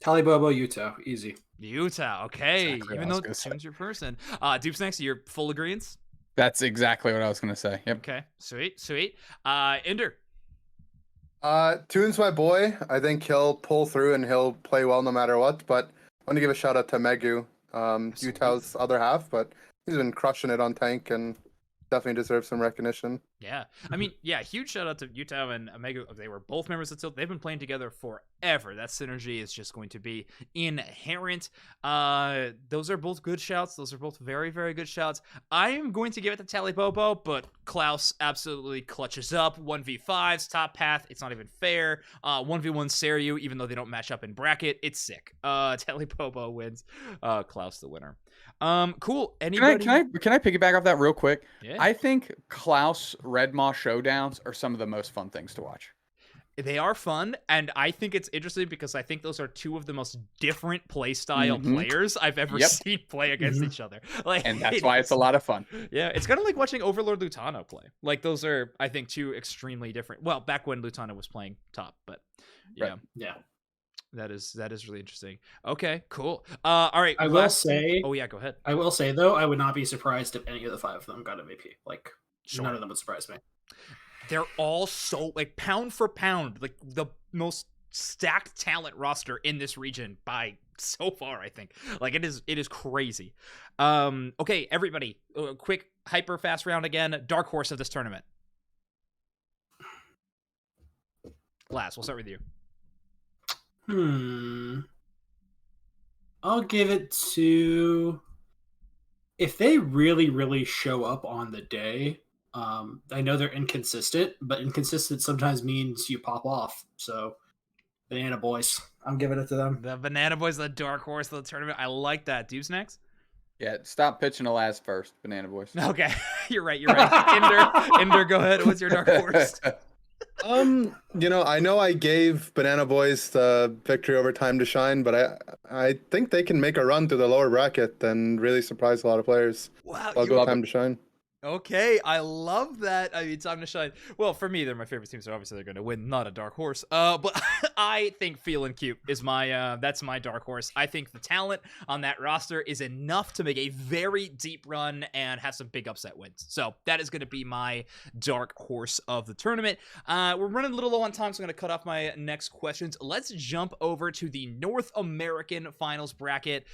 S3: Talibobo, Utah, easy.
S1: Utah, okay.
S4: Exactly
S1: Even
S4: what I
S1: though
S4: was gonna
S1: Toon's your person. Dupes next, you're full agreeance?
S4: That's exactly what I was going to say. Yep.
S1: Okay, sweet. Ender.
S2: Toon's my boy. I think he'll pull through and he'll play well no matter what. But I want to give a shout out to Megu, Utah's other half, but he's been crushing it on tank and definitely deserves some recognition.
S1: Yeah, I mean, huge shout out to Utah and Omega. They were both members of Tilt. They've been playing together forever. That synergy is just going to be inherent. Those are both good shouts. Those are both very, very good shouts. I am going to give it to Talibobo, but Klaus absolutely clutches up. 1v5s, top path. It's not even fair. 1v1 Seryu, even though they don't match up in bracket. It's sick. Talibobo wins. Klaus the winner. Cool. Anybody?
S4: Can I piggyback off that real quick?
S1: Yeah.
S4: I think Klaus Red Maw showdowns are some of the most fun things to watch.
S1: They are fun, and I think it's interesting because I think those are two of the most different play style players I've ever seen play against each other. Like,
S4: and that's why it's a lot of fun.
S1: Yeah, it's kind of like watching Overlord Lutano play. Like, those are, I think, two extremely different. Well, back when Lutano was playing top, but yeah.
S4: Right.
S3: Yeah.
S1: That is really interesting. Okay, cool. All right.
S3: I will say.
S1: Oh yeah, go ahead.
S3: I will say though, I would not be surprised if any of the 5 of them got MVP. Like,
S1: Sure.
S3: none of them would surprise me.
S1: They're all so, like, pound for pound, like the most stacked talent roster in this region by so far, I think. Like, it is crazy. Okay, everybody, quick hyper fast round again. Dark horse of this tournament. Last, we'll start with you.
S3: I'll give it to, if they really, really show up on the day. I know they're inconsistent, but inconsistent sometimes means you pop off. So, Banana Boys, I'm giving it to them.
S1: The Banana Boys, the dark horse of the tournament. I like that. Deuce next?
S4: Yeah, stop pitching to last first, Banana Boys.
S1: Okay, you're right. Ender, go ahead. What's your dark horse?
S2: I know I gave Banana Boys the victory over Time to Shine, but I think they can make a run through the lower bracket and really surprise a lot of players.
S1: Wow,
S2: I'll go Time to Shine.
S1: Okay, I love that. I mean, Time to Shine. Well, for me, they're my favorite team, so obviously they're going to win. Not a dark horse. But I think Feelin' Cute is that's my dark horse. I think the talent on that roster is enough to make a very deep run and have some big upset wins. So that is going to be my dark horse of the tournament. We're running a little low on time, so I'm going to cut off my next questions. Let's jump over to the North American Finals bracket.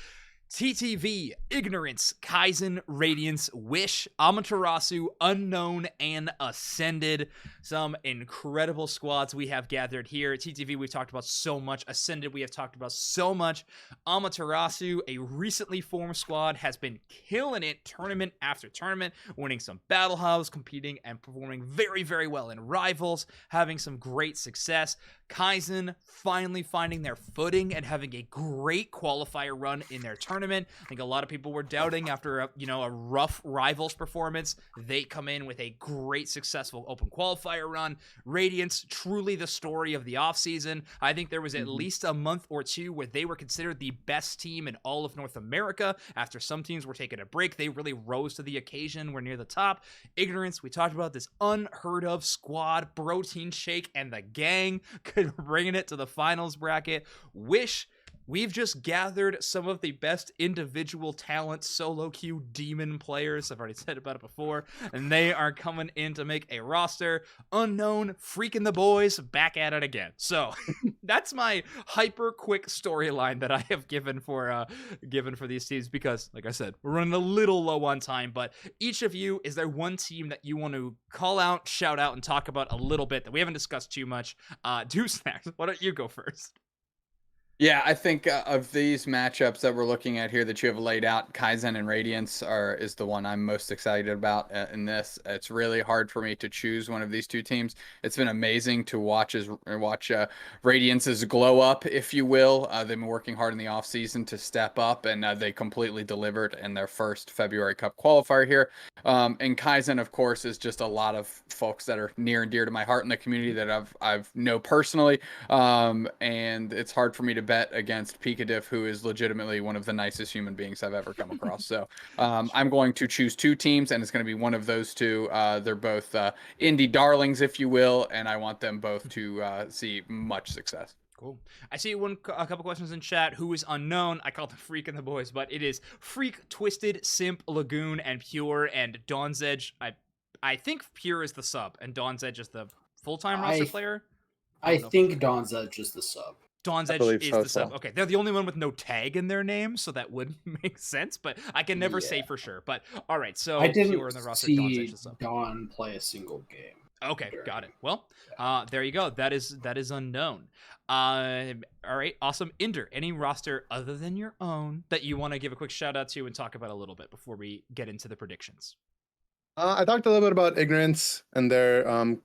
S1: TTV, Ignorance, Kaizen, Radiance, Wish, Amaterasu, Unknown, and Ascended. Some incredible squads we have gathered here. TTV, we've talked about so much. Ascended, we have talked about so much. Amaterasu, a recently formed squad, has been killing it tournament after tournament, winning some battle hubs, competing and performing very, very well in rivals, having some great success. Kaizen finally finding their footing and having a great qualifier run in their tournament. I think a lot of people were doubting after a rough rivals performance. They come in with a great successful open qualifier run. Radiance, truly the story of the offseason. I think there was at least a month or two where they were considered the best team in all of North America. After some teams were taking a break, they really rose to the occasion. We're near the top. Ignorance, we talked about this unheard of squad, Protein Shake and the gang bringing it to the finals bracket. Wish, we've just gathered some of the best individual talent, solo queue demon players. I've already said about it before, and they are coming in to make a roster. Unknown, freaking the boys, back at it again. So that's my hyper quick storyline that I have given for these teams because, like I said, we're running a little low on time. But each of you, is there one team that you want to call out, shout out, and talk about a little bit that we haven't discussed too much? Deuce next. Why don't you go first?
S4: Yeah, I think of these matchups that we're looking at here that you have laid out, Kaizen and Radiance is the one I'm most excited about in this. It's really hard for me to choose one of these two teams. It's been amazing to watch Radiance's glow up, if you will. They've been working hard in the off season to step up, and they completely delivered in their first February Cup qualifier here. And Kaizen, of course, is just a lot of folks that are near and dear to my heart in the community that I've know personally. And it's hard for me to bet against Pikadiff, who is legitimately one of the nicest human beings I've ever come across. So I'm going to choose two teams, and it's going to be one of those two. They're both indie darlings, if you will, and I want them both to see much success.
S1: Cool. I see a couple questions in chat. Who is unknown? I call them Freak and the boys, but it is Freak, Twisted, Simp, Lagoon, and Pure, and Dawn's Edge. I think Pure is the sub, and Dawn's Edge is the full-time roster player.
S3: I think Dawn's Edge is the sub.
S1: Dawn's Edge is the sub. Okay, they're the only one with no tag in their name, so that would make sense, but I can never say for sure. But all right, so
S3: I didn't
S1: Pure in the roster,
S3: see
S1: Dawn's Edge is the sub.
S3: Dawn play a single game.
S1: Okay, got it. Well, there you go. That is unknown. All right, awesome. Inder, any roster other than your own that you want to give a quick shout out to and talk about a little bit before we get into the predictions?
S2: I talked a little bit about Ignorance and their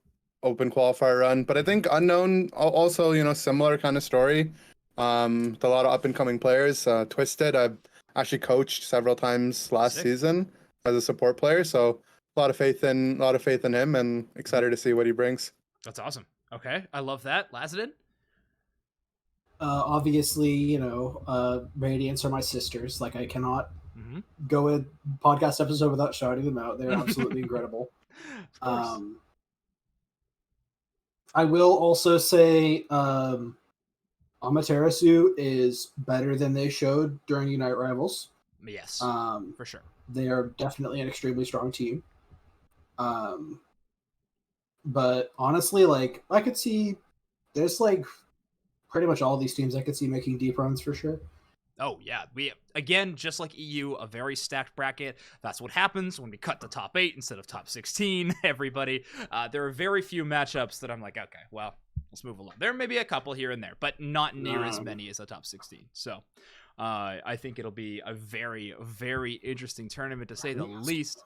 S2: open qualifier run, but I think Unknown also, similar kind of story. With a lot of up and coming players. Twisted, I've actually coached several times last season as a support player, so a lot of faith in him, and excited to see what he brings.
S1: That's awesome. Okay, I love that. Lazadin?
S3: Obviously, Radiance are my sisters. Like, I cannot go a podcast episode without shouting them out. They're absolutely incredible. I will also say Amaterasu is better than they showed during Unite Rivals.
S1: Yes, for sure.
S3: They are definitely an extremely strong team. But honestly, like, I could see there's like pretty much all these teams I could see making deep runs for sure.
S1: Oh, yeah. We, again, just like EU, a very stacked bracket. That's what happens when we cut the top 8 instead of top 16, everybody. There are very few matchups that I'm like, okay, well, let's move along. There may be a couple here and there, but not near as many as a top 16. So I think it'll be a very, very interesting tournament, to say the least.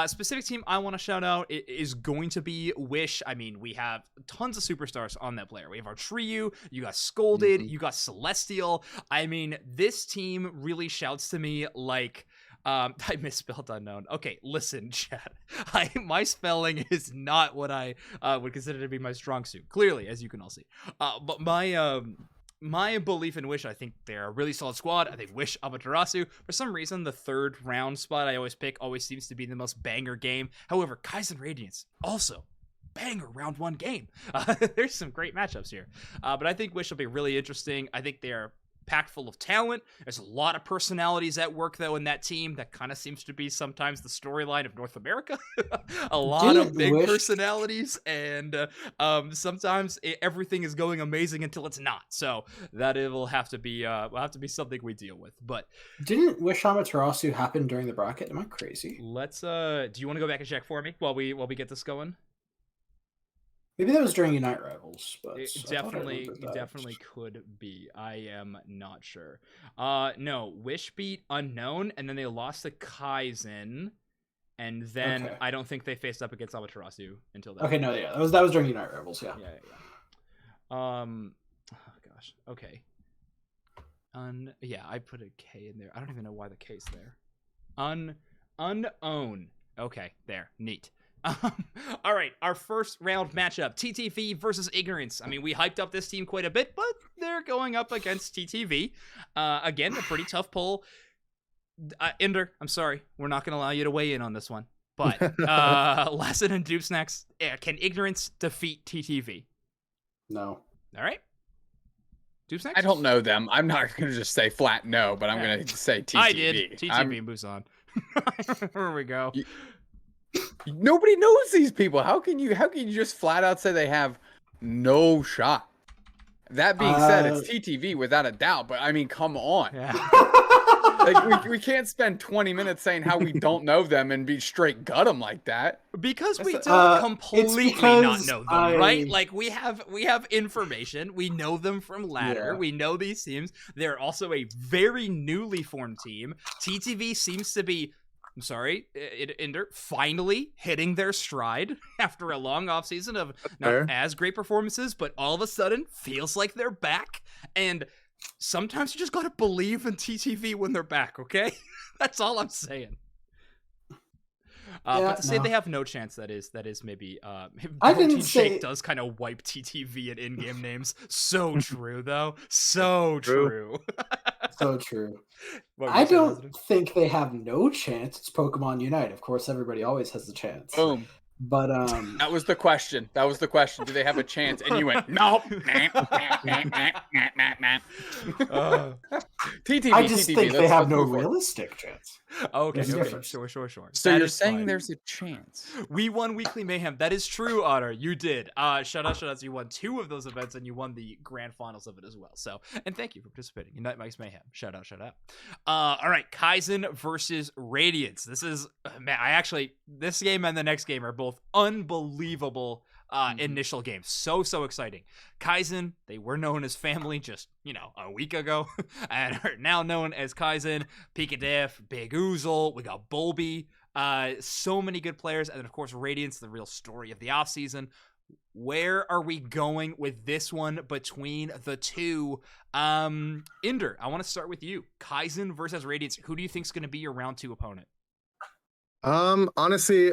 S1: Specific team I want to shout out is going to be Wish. I mean, we have tons of superstars on that player. We have our Triyu, you got Scolded, you got Celestial. I mean, this team really shouts to me like, I misspelled Unknown. Okay, listen, chat. My spelling is not what I would consider to be my strong suit, clearly, as you can all see. But my belief in Wish, I think they're a really solid squad. I think Wish, Amaterasu, for some reason, the third round spot I always pick always seems to be the most banger game. However, Kaizen Radiance, also banger round 1 game. There's some great matchups here. But I think Wish will be really interesting. I think they're packed full of talent. There's a lot of personalities at work, though, in that team. That kind of seems to be sometimes the storyline of North America. A lot of big personalities, and sometimes everything is going amazing until it's not. So that it will have to be something we deal with. But
S3: didn't Wish Amaterasu happen during the bracket? Am I crazy?
S1: Let's do you want to go back and check for me while we get this going?
S3: Maybe that was during Unite Rivals, but
S1: it definitely could be. I am not sure. No, Wish beat Unknown, and then they lost to Kaizen, and then I don't think they faced up against Amaterasu until then.
S3: Okay, no, yeah, that was during Unite Rivals, yeah.
S1: Oh gosh, okay. Yeah, I put a K in there. I don't even know why the K's there. Unown. Okay, there, neat. All right, our first round matchup, TTV versus Ignorance. I mean, we hyped up this team quite a bit, but they're going up against TTV. Again, a pretty tough pull. Ender, I'm sorry, we're not going to allow you to weigh in on this one. But Lassin and Dupes next. Can Ignorance defeat TTV?
S3: No. All
S1: right. Dupes next?
S4: I don't know them. I'm not going to just say flat no, but I'm going to say TTV.
S1: I did. TTV moves on. Here we go.
S4: Nobody knows these people. How can you just flat out say they have no shot? That being said, it's TTV without a doubt, but I mean, come on.
S1: Yeah.
S4: Like we can't spend 20 minutes saying how we don't know them and be straight gut them like that.
S1: Because we don't completely not know them, right?
S3: I-
S1: Like we have information. We know them from ladder.
S3: Yeah.
S1: We know these teams. They're also a very newly formed team. TTV seems to be, I'm sorry, Inder, finally hitting their stride after a long offseason of
S2: fair.
S1: not as great performances, but all of a sudden feels like they're back. And sometimes you just gotta believe in TTV when they're back, okay? That's all I'm saying. But to say they have no chance, that is maybe
S3: I
S1: Protein
S3: didn't
S1: Shake
S3: say-
S1: does kind of wipe TTV at in-game names. So true though. So true.
S3: So true.
S1: What were
S3: I
S1: you saying,
S3: don't
S1: Resident?
S3: think they have no chance. It's Pokemon Unite. Of course, everybody always has a chance.
S4: Boom.
S3: But
S4: That was the question. Do they have a chance? And you went, nope. TTV,
S3: I just
S4: TTV.
S3: think they
S4: let's
S3: have no
S4: move on.
S3: realistic chance.
S1: Okay,
S3: There's a
S1: okay,
S3: difference.
S1: sure.
S4: So
S1: That
S4: you're
S1: is
S4: saying
S1: fine.
S4: there's a chance?
S1: We won Weekly Mayhem. That is true, Otter. You did. Shout out. You won 2 of those events, and you won the grand finals of it as well. So, and thank you for participating in Night Mike's Mayhem. Shout out. All right, Kaizen versus Radiance. This is, man, this game and the next game are both unbelievable initial games. So exciting. Kaizen, they were known as family just, a week ago, and are now known as Kaizen, Pikadiff, Big Oozle, we got Bulby, so many good players, and then of course Radiance, the real story of the offseason. Where are we going with this one between the two? Inder, I want to start with you. Kaizen versus Radiance. Who do you think is going to be your round 2 opponent?
S2: Honestly,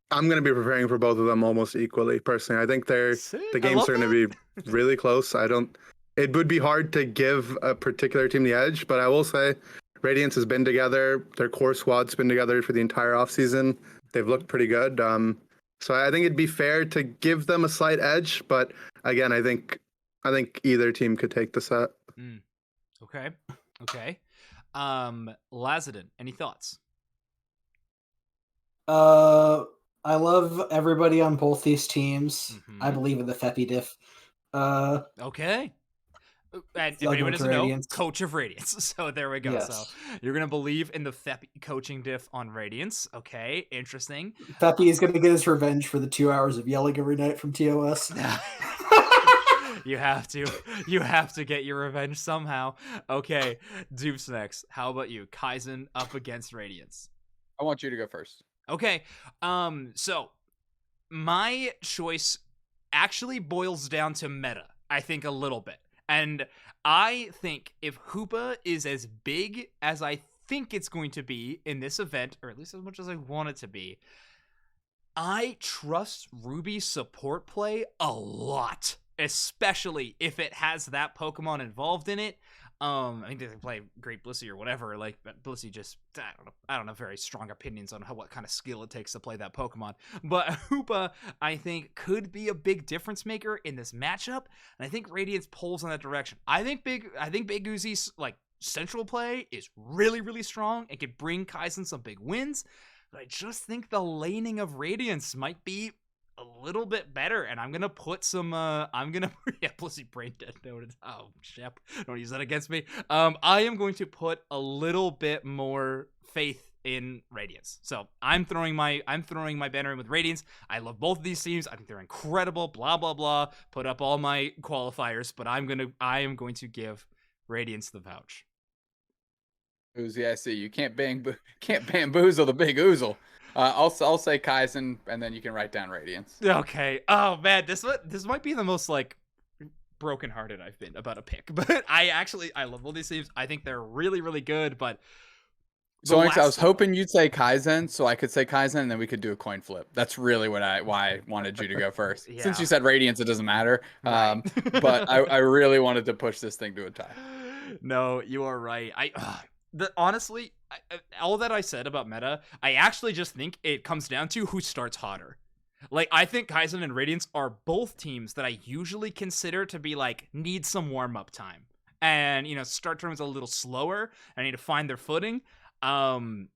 S2: I'm going to be preparing for both of them almost equally. Personally, I think the games are going to be really close. It would be hard to give a particular team the edge, but I will say Radiance has been together. Their core squad's been together for the entire offseason. They've looked pretty good. So I think it'd be fair to give them a slight edge, but again, I think either team could take the set.
S1: Okay. Lazadin, any thoughts?
S3: I love everybody on both these teams.
S1: Mhm.
S3: I believe in the Feppy diff.
S1: Okay. And if
S3: I'll
S1: anyone
S3: go with
S1: doesn't know,
S3: Radiance.
S1: coach of Radiance. So there we go.
S3: Yes.
S1: So you're going to believe in the Feppy coaching diff on Radiance. Okay, interesting.
S3: Feppy is going to get his revenge for the 2 hours of yelling every night from TOS.
S1: You have to get your revenge somehow. Okay, Dupes next. How about you? Kaizen up against Radiance.
S4: I want you to go first.
S1: Okay, so my choice actually boils down to meta, I think, a little bit. And I think if Hoopa is as big as I think it's going to be in this event, or at least as much as I want it to be, I trust Ruby's support play a lot, especially if it has that Pokemon involved in it. I think they can play Great Blissey or whatever. Like, but Blissey just, I don't know very strong opinions on what kind of skill it takes to play that Pokemon. But Hoopa, I think, could be a big difference maker in this matchup, and I think Radiance pulls in that direction. I think Big Uzi's like central play is really, really strong and could bring Kaizen some big wins. But I just think the laning of Radiance might be a little bit better, and I'm gonna put some Blissey brain dead noted. Oh, Shep, don't use that against me. I am going to put a little bit more faith in Radiance. So I'm throwing my banner in with Radiance. I love both of these teams. I think they're incredible. Blah blah blah. Put up all my qualifiers, but I am going to give Radiance the vouch.
S4: Uzi, I see. You can't bamboozle the Big Oozle. I'll say Kaizen, and then you can write down Radiance.
S1: Okay. Oh man, this might be the most like brokenhearted I've been about a pick, but I love all these teams. I think they're really, really good. But
S4: So I was hoping you'd say Kaizen, so I could say Kaizen, and then we could do a coin flip. That's really why I wanted you to go first.
S1: Yeah.
S4: Since you said Radiance, it doesn't matter.
S1: Right.
S4: But I really wanted to push this thing to a tie.
S1: No, you are right. Honestly, all that I said about meta, I actually just think it comes down to who starts hotter. Like, I think Kaizen and Radiance are both teams that I usually consider to be like, need some warm-up time. And, start terms a little slower. I need to find their footing. And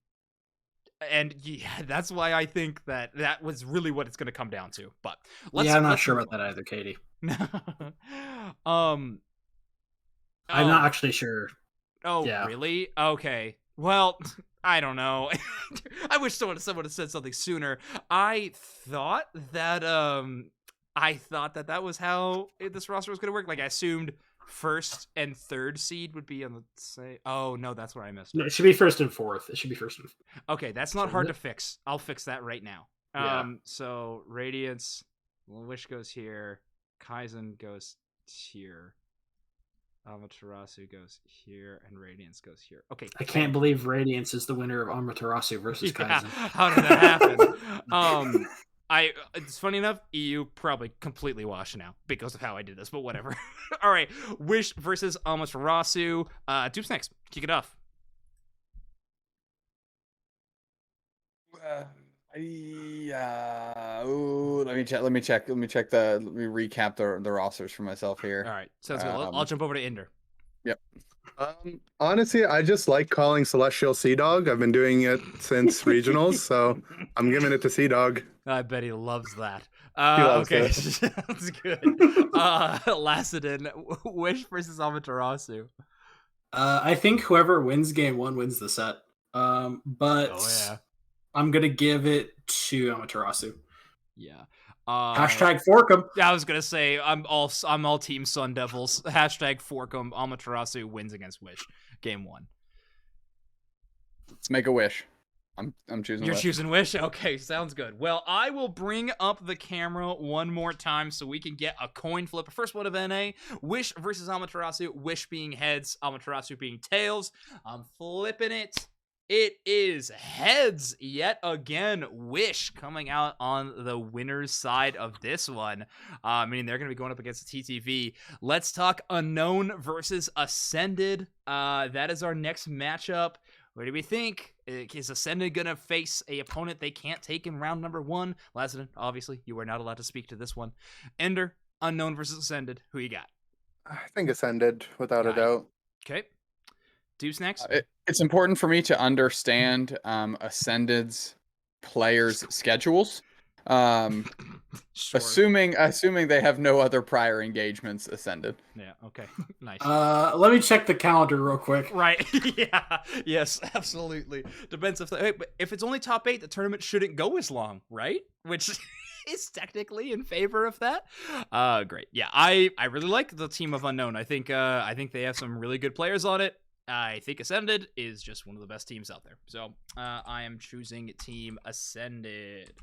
S1: yeah, that's why I think that was really what it's going to come down to. But
S3: I'm not sure about that either, Katie.
S1: I'm
S3: I'm not actually sure.
S1: Oh,
S3: Yeah.
S1: really? Okay. Well, I don't know. I wish someone had said something sooner. I thought that that was how this roster was going to work. Like, I assumed first and third seed would be on the same. Oh no, that's where I missed
S3: No,
S1: it.
S3: it should be first and fourth. It should be first and fourth.
S1: Okay, that's not
S3: So
S1: hard
S3: is
S1: to fix. I'll fix that right now.
S3: Yeah.
S1: So Radiance, Wish goes here, Kaizen goes here, Amaterasu goes here, and Radiance goes here. Okay,
S3: I can't believe Radiance is the winner of Amaterasu versus
S1: yeah,
S3: Kaizen.
S1: how did that happen? It's funny enough, EU probably completely washed now because of how I did this, but whatever. All right, Wish versus Amaterasu. Dupes next. Kick it off.
S4: Let me check. Let me recap the rosters for myself here.
S1: All right, sounds good. I'll jump over to Inder.
S4: Yep.
S2: Honestly, I just like calling Celestial Sea Dog. I've been doing it since regionals, so I'm giving it to Sea Dog.
S1: I bet he loves that.
S2: loves
S1: Okay,
S2: it.
S1: sounds good. Lacidin, Wish versus Amaterasu.
S3: I think whoever wins game 1 wins the set. But
S1: Oh yeah,
S3: I'm gonna give it to Amaterasu.
S1: yeah.
S3: Hashtag fork 'em.
S1: I was gonna say I'm all team Sun Devils. Hashtag fork 'em. Amaterasu wins against Wish. Game 1.
S4: Let's make a wish. I'm choosing.
S1: You're
S4: Wish.
S1: choosing Wish? Okay, sounds good. Well, I will bring up the camera one more time so we can get a coin flip. First one of NA. Wish versus Amaterasu. Wish being heads, Amaterasu being tails. I'm flipping it. It is heads yet again. Wish coming out on the winner's side of this one. I mean, they're going to be going up against the TTV. Let's talk Unknown versus Ascended. That is our next matchup. What do we think? Is Ascended going to face a opponent they can't take in round number 1? Lacidin, obviously, you are not allowed to speak to this one. Ender, Unknown versus Ascended. Who you got?
S2: I think Ascended, without a
S1: Nice.
S2: doubt.
S1: Okay. Deuce next.
S4: It's important for me to understand Ascended's players' schedules.
S1: Sure.
S4: Assuming they have no other prior engagements Ascended.
S1: Yeah, okay. Nice.
S3: Let me check the calendar real quick.
S1: Right. Yeah. Yes, absolutely. Depends if but if it's only top 8, the tournament shouldn't go as long, right? Which is technically in favor of that. Great. Yeah, I really like the team of Unknown. I think they have some really good players on it. I think Ascended is just one of the best teams out there. So I am choosing Team Ascended.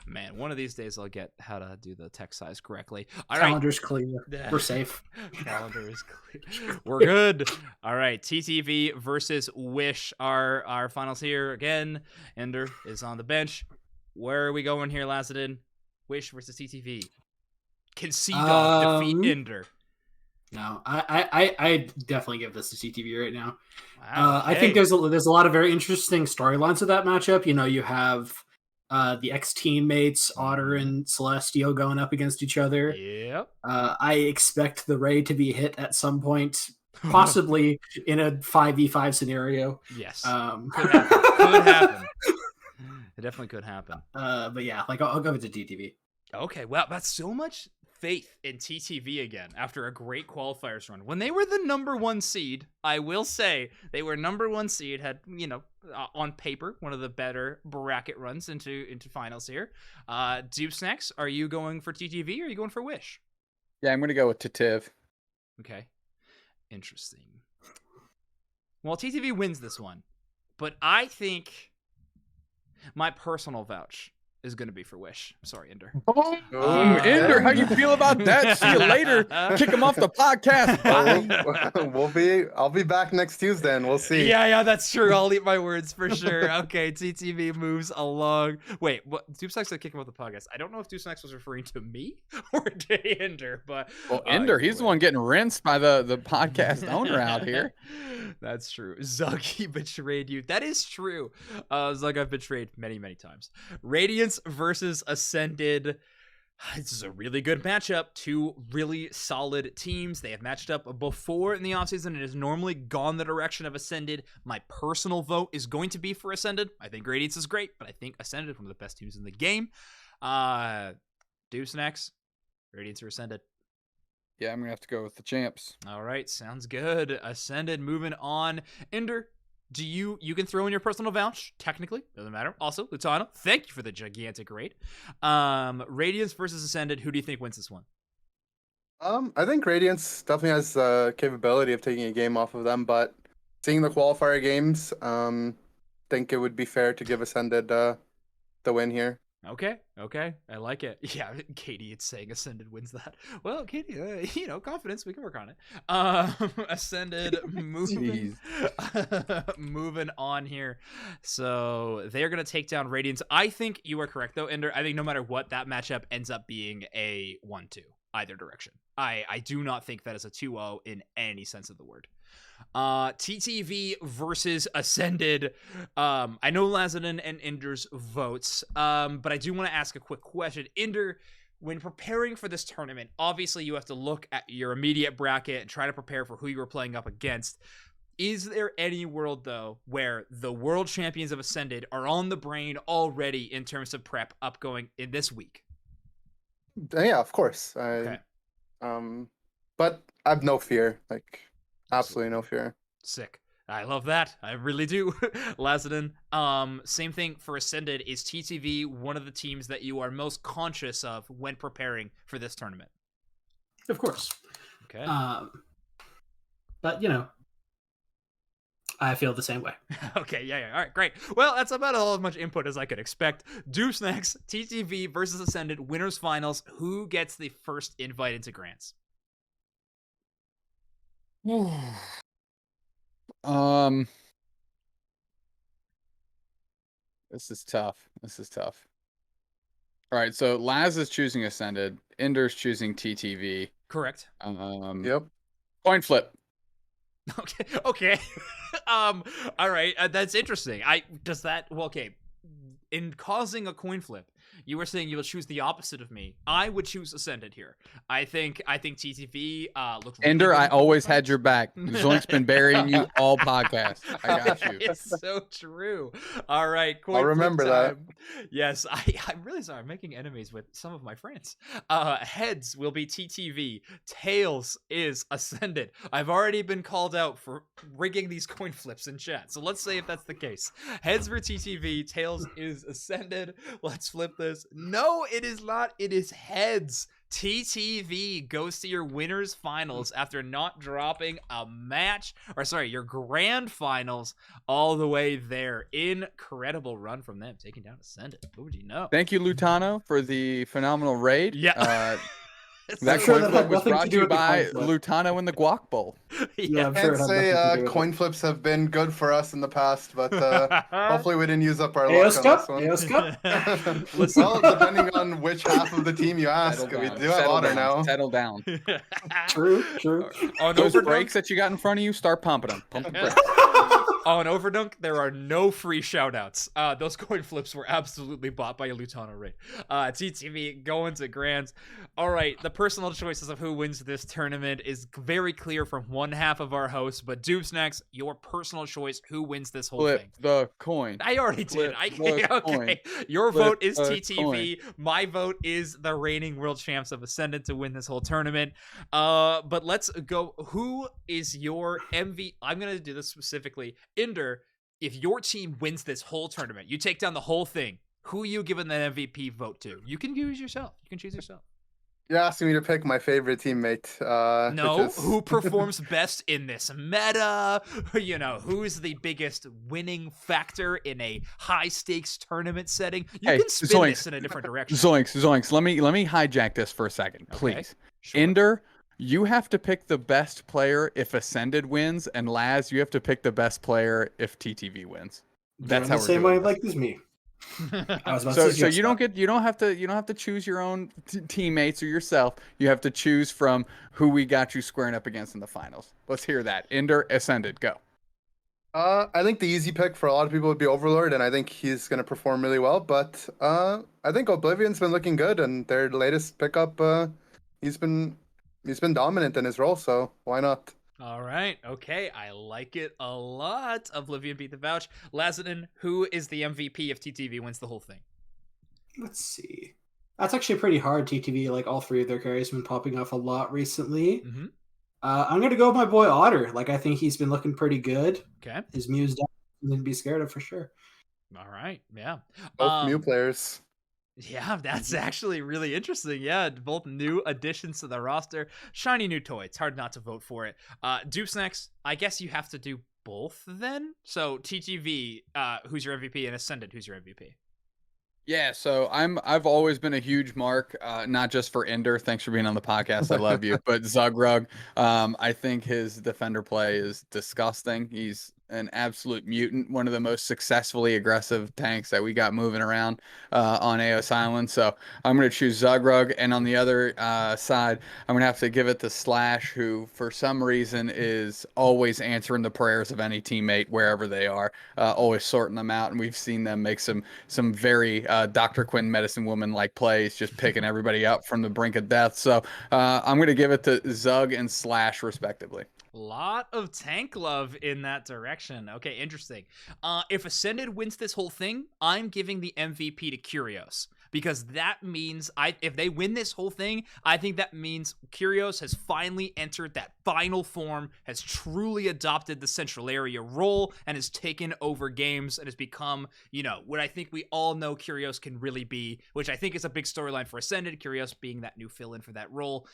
S1: Man, one of these days I'll get how to do the text size correctly. All right.
S3: Calendar's clear. We're safe.
S1: Calendar is clear. We're good. All right. TTV versus Wish. Our finals here again. Ender is on the bench. Where are we going here, Lacidin? Wish versus TTV. Can C-Dog defeat Ender?
S3: No, I definitely give this to TTV right now.
S1: Wow,
S3: I think there's a lot of very interesting storylines to that matchup. You know, you have the ex-teammates Otter and Celestial going up against each other.
S1: Yep.
S3: I expect the Ray to be hit at some point, possibly in a 5v5 scenario.
S1: Yes.
S3: Could
S1: happen. It definitely could happen.
S3: But yeah, like I'll go with the TTV.
S1: Okay, well, that's so much faith in TTV again after a great qualifiers run. When they were the number 1 seed, I will say they were number 1 seed, had, you know, on paper, one of the better bracket runs into finals here. Dupes next, are you going for TTV or are you going for Wish?
S4: Yeah, I'm going to go with Tativ.
S1: Okay. Interesting. Well, TTV wins this one, but I think my personal vouch is going to be for Wish. I'm sorry, Ender.
S4: Ender, how you feel about that? See you later. Kick him off the podcast. Bye.
S2: I'll be back next Tuesday and we'll see.
S1: Yeah, that's true. I'll eat my words for sure. Okay, TTV moves along. Wait, what? Dupes said kick him off the podcast. I don't know if Dupes was referring to me or to Ender, but
S4: Ender, he's the one getting rinsed by the podcast owner out here.
S1: That's true. Zuggy betrayed you. That is true. Zug, I've betrayed many, many times. Radiance versus Ascended. This is a really good matchup. 2 really solid teams. They have matched up before in the offseason. It has normally gone the direction of Ascended. My personal vote is going to be for Ascended. I think Radiance is great, but I think Ascended is one of the best teams in the game. Deuce next. Radiance or Ascended?
S4: Yeah, I'm gonna have to go with the champs.
S1: All right, sounds good. Ascended, moving on. Ender, you can throw in your personal vouch, technically. Doesn't matter. Also, Lutano, thank you for the gigantic raid. Radiance versus Ascended, who do you think wins this one?
S2: I think Radiance definitely has the capability of taking a game off of them, but seeing the qualifier games, think it would be fair to give Ascended the win here.
S1: Okay, I like it. Yeah, Katie, it's saying Ascended wins that. Well, Katie, confidence, we can work on it. Ascended, moving on here. So they're gonna take down Radiance. I think you are correct though, Ender. I think no matter what, that matchup ends up being a 1-2 either direction. I do not think that is a 2-0 in any sense of the word. TTV versus Ascended. I know Lazanin and Ender's votes, but I do want to ask a quick question. Ender, when preparing for this tournament, obviously you have to look at your immediate bracket and try to prepare for who you were playing up against. Is there any world, though, where the world champions of Ascended are on the brain already in terms of prep upgoing in this week?
S2: Yeah, of course.
S1: Okay.
S2: But I have no fear. Like, absolutely no fear.
S1: Sick. I love that. I really do. Lazanin, same thing for Ascended. Is TTV one of the teams that you are most conscious of when preparing for this tournament?
S3: Of course.
S1: Okay.
S3: But, I feel the same way.
S1: Okay, yeah. All right, great. Well, that's about all as much input as I could expect. Deuce next, TTV versus Ascended, winners finals. Who gets the first invite into Grants?
S4: This is tough. All right, so Laz is choosing Ascended. Ender's choosing TTV.
S1: Correct.
S2: Yep.
S4: Coin flip.
S1: Okay. All right. That's interesting. In causing a coin flip, you were saying you will choose the opposite of me. I would choose Ascended here. I think TTV looks really
S4: Ender,
S1: good
S4: I
S1: in
S4: always
S1: qualifiers.
S4: had your back. Zoink's been burying you all podcast. I got you.
S1: It's so true. All right, coin
S2: I'll
S1: flip
S2: remember that.
S1: time. Yes, I'm really sorry. I'm making enemies with some of my friends. Heads will be TTV. Tails is Ascended. I've already been called out for rigging these coin flips in chat. So let's say if that's the case. Heads for TTV. Tails is Ascended. Let's flip this. No, it is not. It is heads. TTV goes to your winners finals after not dropping a match, your grand finals all the way there. Incredible run from them, taking down Ascended. Who would you know?
S4: Thank you, Lutano, for the phenomenal raid.
S1: Yeah.
S4: That
S3: sure
S4: coin
S3: that
S4: flip
S3: had
S4: was
S3: nothing to
S4: brought to
S3: do
S4: you
S3: with the
S4: by
S3: coin flip.
S4: Lutano in the Guac Bowl.
S3: Yeah, I'm sure
S2: Can't
S3: it had
S2: say
S3: nothing to do with
S2: coin
S3: it.
S2: flips have been good for us in the past, but hopefully we didn't use up our
S3: Aos
S2: luck
S3: Cup?
S2: on this
S3: Aos
S2: one.
S3: Cup?
S1: Listen.
S2: Well, depending on which half of the team you ask, we do have honor now.
S4: Settle down.
S3: True.
S1: On
S4: Those
S1: Overdunk,
S4: breaks that you got in front of you, start pumping them. Pump the brakes.
S1: on Overdunk, there are no free shoutouts. Those coin flips were absolutely bought by a Lutano rate. TTV going to Grands. All right, the personal choices of who wins this tournament is very clear from one half of our hosts, but Dupes next, your personal choice, who wins this whole
S4: Flip
S1: thing?
S4: the coin.
S1: I already did.
S4: Flip the coin.
S1: Okay. Your
S4: Flip
S1: vote is
S4: the
S1: TTV. My vote is the reigning world champs of Ascendant to win this whole tournament. But let's go. Who is your MVP? I'm going to do this specifically. Ender, if your team wins this whole tournament, you take down the whole thing, who are you giving the MVP vote to? You can choose yourself.
S2: You're asking me to pick my favorite teammate.
S1: No,
S2: which is...
S1: who performs best in this meta? Who's the biggest winning factor in a high stakes tournament setting? You can spin this in a different direction.
S4: Zoinks. Let me hijack this for a second, please.
S1: Okay, sure.
S4: Ender, you have to pick the best player if Ascended wins, and Laz, you have to pick the best player if TTV wins. That's how
S3: the
S4: we're
S3: same
S4: doing
S3: way
S4: this.
S3: like this me. I was about
S4: So
S3: to suggest
S4: you don't
S3: that.
S4: you don't have to choose your own teammates or yourself. You have to choose from who we got you squaring up against in the finals. Let's hear that. Ender, Ascended, go.
S2: I think the easy pick for a lot of people would be Overlord, and I think he's going to perform really well. But I think Oblivion's been looking good, and their latest pickup, he's been dominant in his role. So why not?
S1: All right. Okay. I like it a lot. Oblivion beat the vouch. Lazanin, who is the MVP if TTV wins the whole thing?
S3: Let's see. That's actually pretty hard. TTV, like all three of their carries, have been popping off a lot recently.
S1: Mm-hmm.
S3: I'm gonna go with my boy Otter. Like I think he's been looking pretty good.
S1: Okay.
S3: His Mew's down, something to be scared of for sure.
S1: All right. Yeah.
S2: Both Mew players.
S1: Yeah, that's actually really interesting. Yeah, both new additions to the roster. Shiny new toy. It's hard not to vote for it. Dupes next. I guess you have to do both then. So TTV, who's your MVP, and Ascendant, who's your MVP?
S4: Yeah, so I've always been a huge mark, not just for Ender. Thanks for being on the podcast. I love you. But Zugrug, I think his defender play is disgusting. He's an absolute mutant, one of the most successfully aggressive tanks that we got moving around on AOS Island. So I'm going to choose Zugrug. And on the other side, I'm going to have to give it to Slash, who for some reason is always answering the prayers of any teammate wherever they are, always sorting them out. And we've seen them make some very Dr. Quinn medicine woman like plays, just picking everybody up from the brink of death. So I'm going to give it to Zug and Slash respectively.
S1: Lot of tank love in that direction. Okay, interesting. If Ascended wins this whole thing, I'm giving the MVP to Curios, because that means if they win this whole thing, I think that means Curios has finally entered that final form, has truly adopted the central area role, and has taken over games and has become, what I think we all know Curios can really be, which I think is a big storyline for Ascended, Curios being that new fill-in for that role.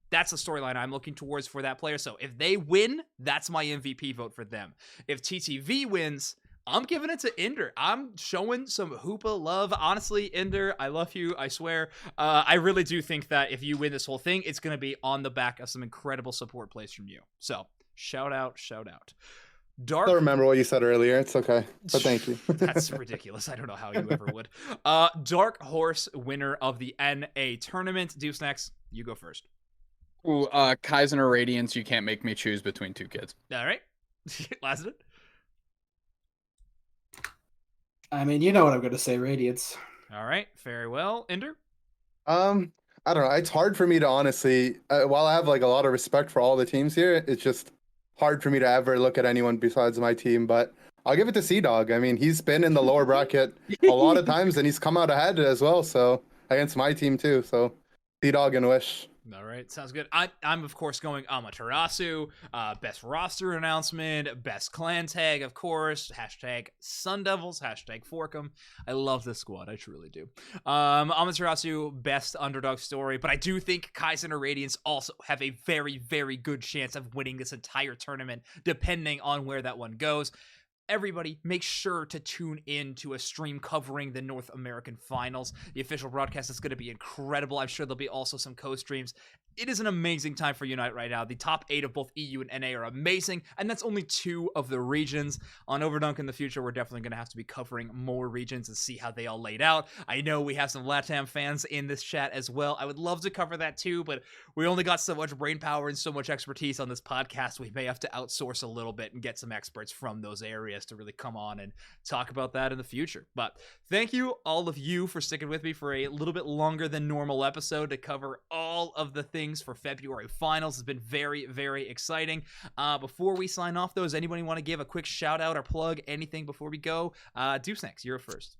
S1: That's the storyline I'm looking towards for that player. So if they win, that's my MVP vote for them. If TTV wins, I'm giving it to Ender. I'm showing some Hoopa love. Honestly, Ender, I love you, I swear. I really do think that if you win this whole thing, it's going to be on the back of some incredible support plays from you. So, shout out. Dark.
S2: I don't remember what you said earlier. It's okay, but thank you.
S1: That's ridiculous. I don't know how you ever would. Dark Horse, winner of the NA tournament. Deuce next. You go first.
S4: Ooh, Kaizen or Radiance, you can't make me choose between two kids.
S1: All right. Last it.
S3: I mean, you know what I'm going to say, Radiance.
S1: All right. Very well. Ender?
S2: I don't know. It's hard for me to honestly, while I have like a lot of respect for all the teams here, it's just hard for me to ever look at anyone besides my team. But I'll give it to Sea-Dog. I mean, he's been in the lower bracket a lot of times, and he's come out ahead as well. So against my team too. So Sea-Dog and Wish.
S1: All right, sounds good. I'm of course going Amaterasu, best roster announcement, best clan tag, of course, hashtag Sun Devils, hashtag Forkum. I love this squad, I truly do. Amaterasu, best underdog story, but I do think Kaizen or Radiance also have a very, very good chance of winning this entire tournament, depending on where that one goes. Everybody, make sure to tune in to a stream covering the North American Finals. The official broadcast is going to be incredible. I'm sure there'll be also some co-streams. It is an amazing time for Unite right now. The top 8 of both EU and NA are amazing, and that's only 2 of the regions. On Overdunk in the future, we're definitely going to have to be covering more regions and see how they all laid out. I know we have some LATAM fans in this chat as well. I would love to cover that too, but we only got so much brain power and so much expertise on this podcast. We may have to outsource a little bit and get some experts from those areas to really come on and talk about that in the future. But thank you, all of you, for sticking with me for a little bit longer than normal episode to cover all of the things for February finals. It's been very, very exciting. Before we sign off, though, does anybody want to give a quick shout out or plug anything before we go? Deuce next, you're first.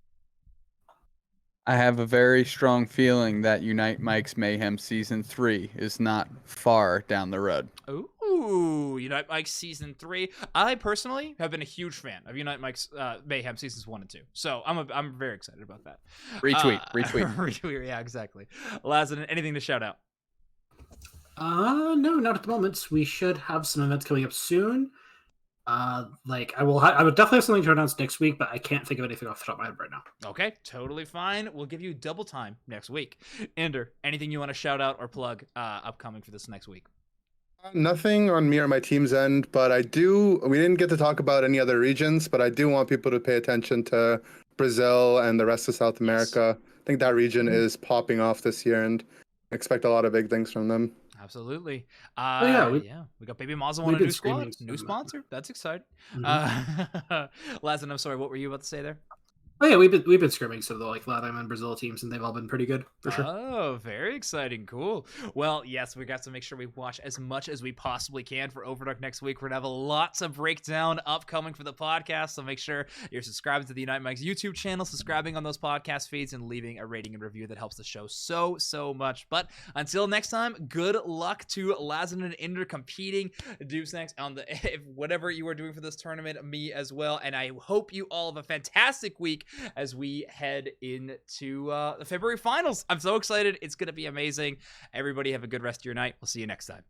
S4: I have a very strong feeling that Unite Mike's Mayhem Season 3 is not far down the road.
S1: Ooh, Unite Mike's Season 3. I personally have been a huge fan of Unite Mike's Mayhem Seasons 1 and 2. So I'm very excited about that.
S4: Retweet.
S1: Retweet, yeah, exactly. Lazen, anything to shout out?
S3: No, not at the moment. We should have some events coming up soon. I would definitely have something to announce next week, but I can't think of anything off the top of my head right now.
S1: Okay, totally fine. We'll give you double time next week. Ender, anything you want to shout out or plug upcoming for this next week?
S2: Nothing on me or my team's end, but we didn't get to talk about any other regions, but I do want people to pay attention to Brazil and the rest of South America. I think that region is popping off this year, and expect a lot of big things from them.
S1: Absolutely. We got Baby Mazel on a new squad, new sponsor. That's exciting.
S3: Mm-hmm.
S1: Lazen, I'm sorry, what were you about to say there?
S3: Oh yeah, we've been scrimming so the like Latin and Brazil teams, and they've all been pretty good for sure.
S1: Oh, very exciting. Cool. Well, yes, we got to make sure we watch as much as we possibly can for Overdunk next week. We're going to have lots of breakdown upcoming for the podcast, so make sure you're subscribing to the Unite Mike's YouTube channel, subscribing on those podcast feeds, and leaving a rating and review. That helps the show so much. But until next time, good luck to Lazen and Inder competing. Do snacks on the whatever you are doing for this tournament, me as well. And I hope you all have a fantastic week as we head into the February finals. I'm so excited. It's going to be amazing. Everybody have a good rest of your night. We'll see you next time.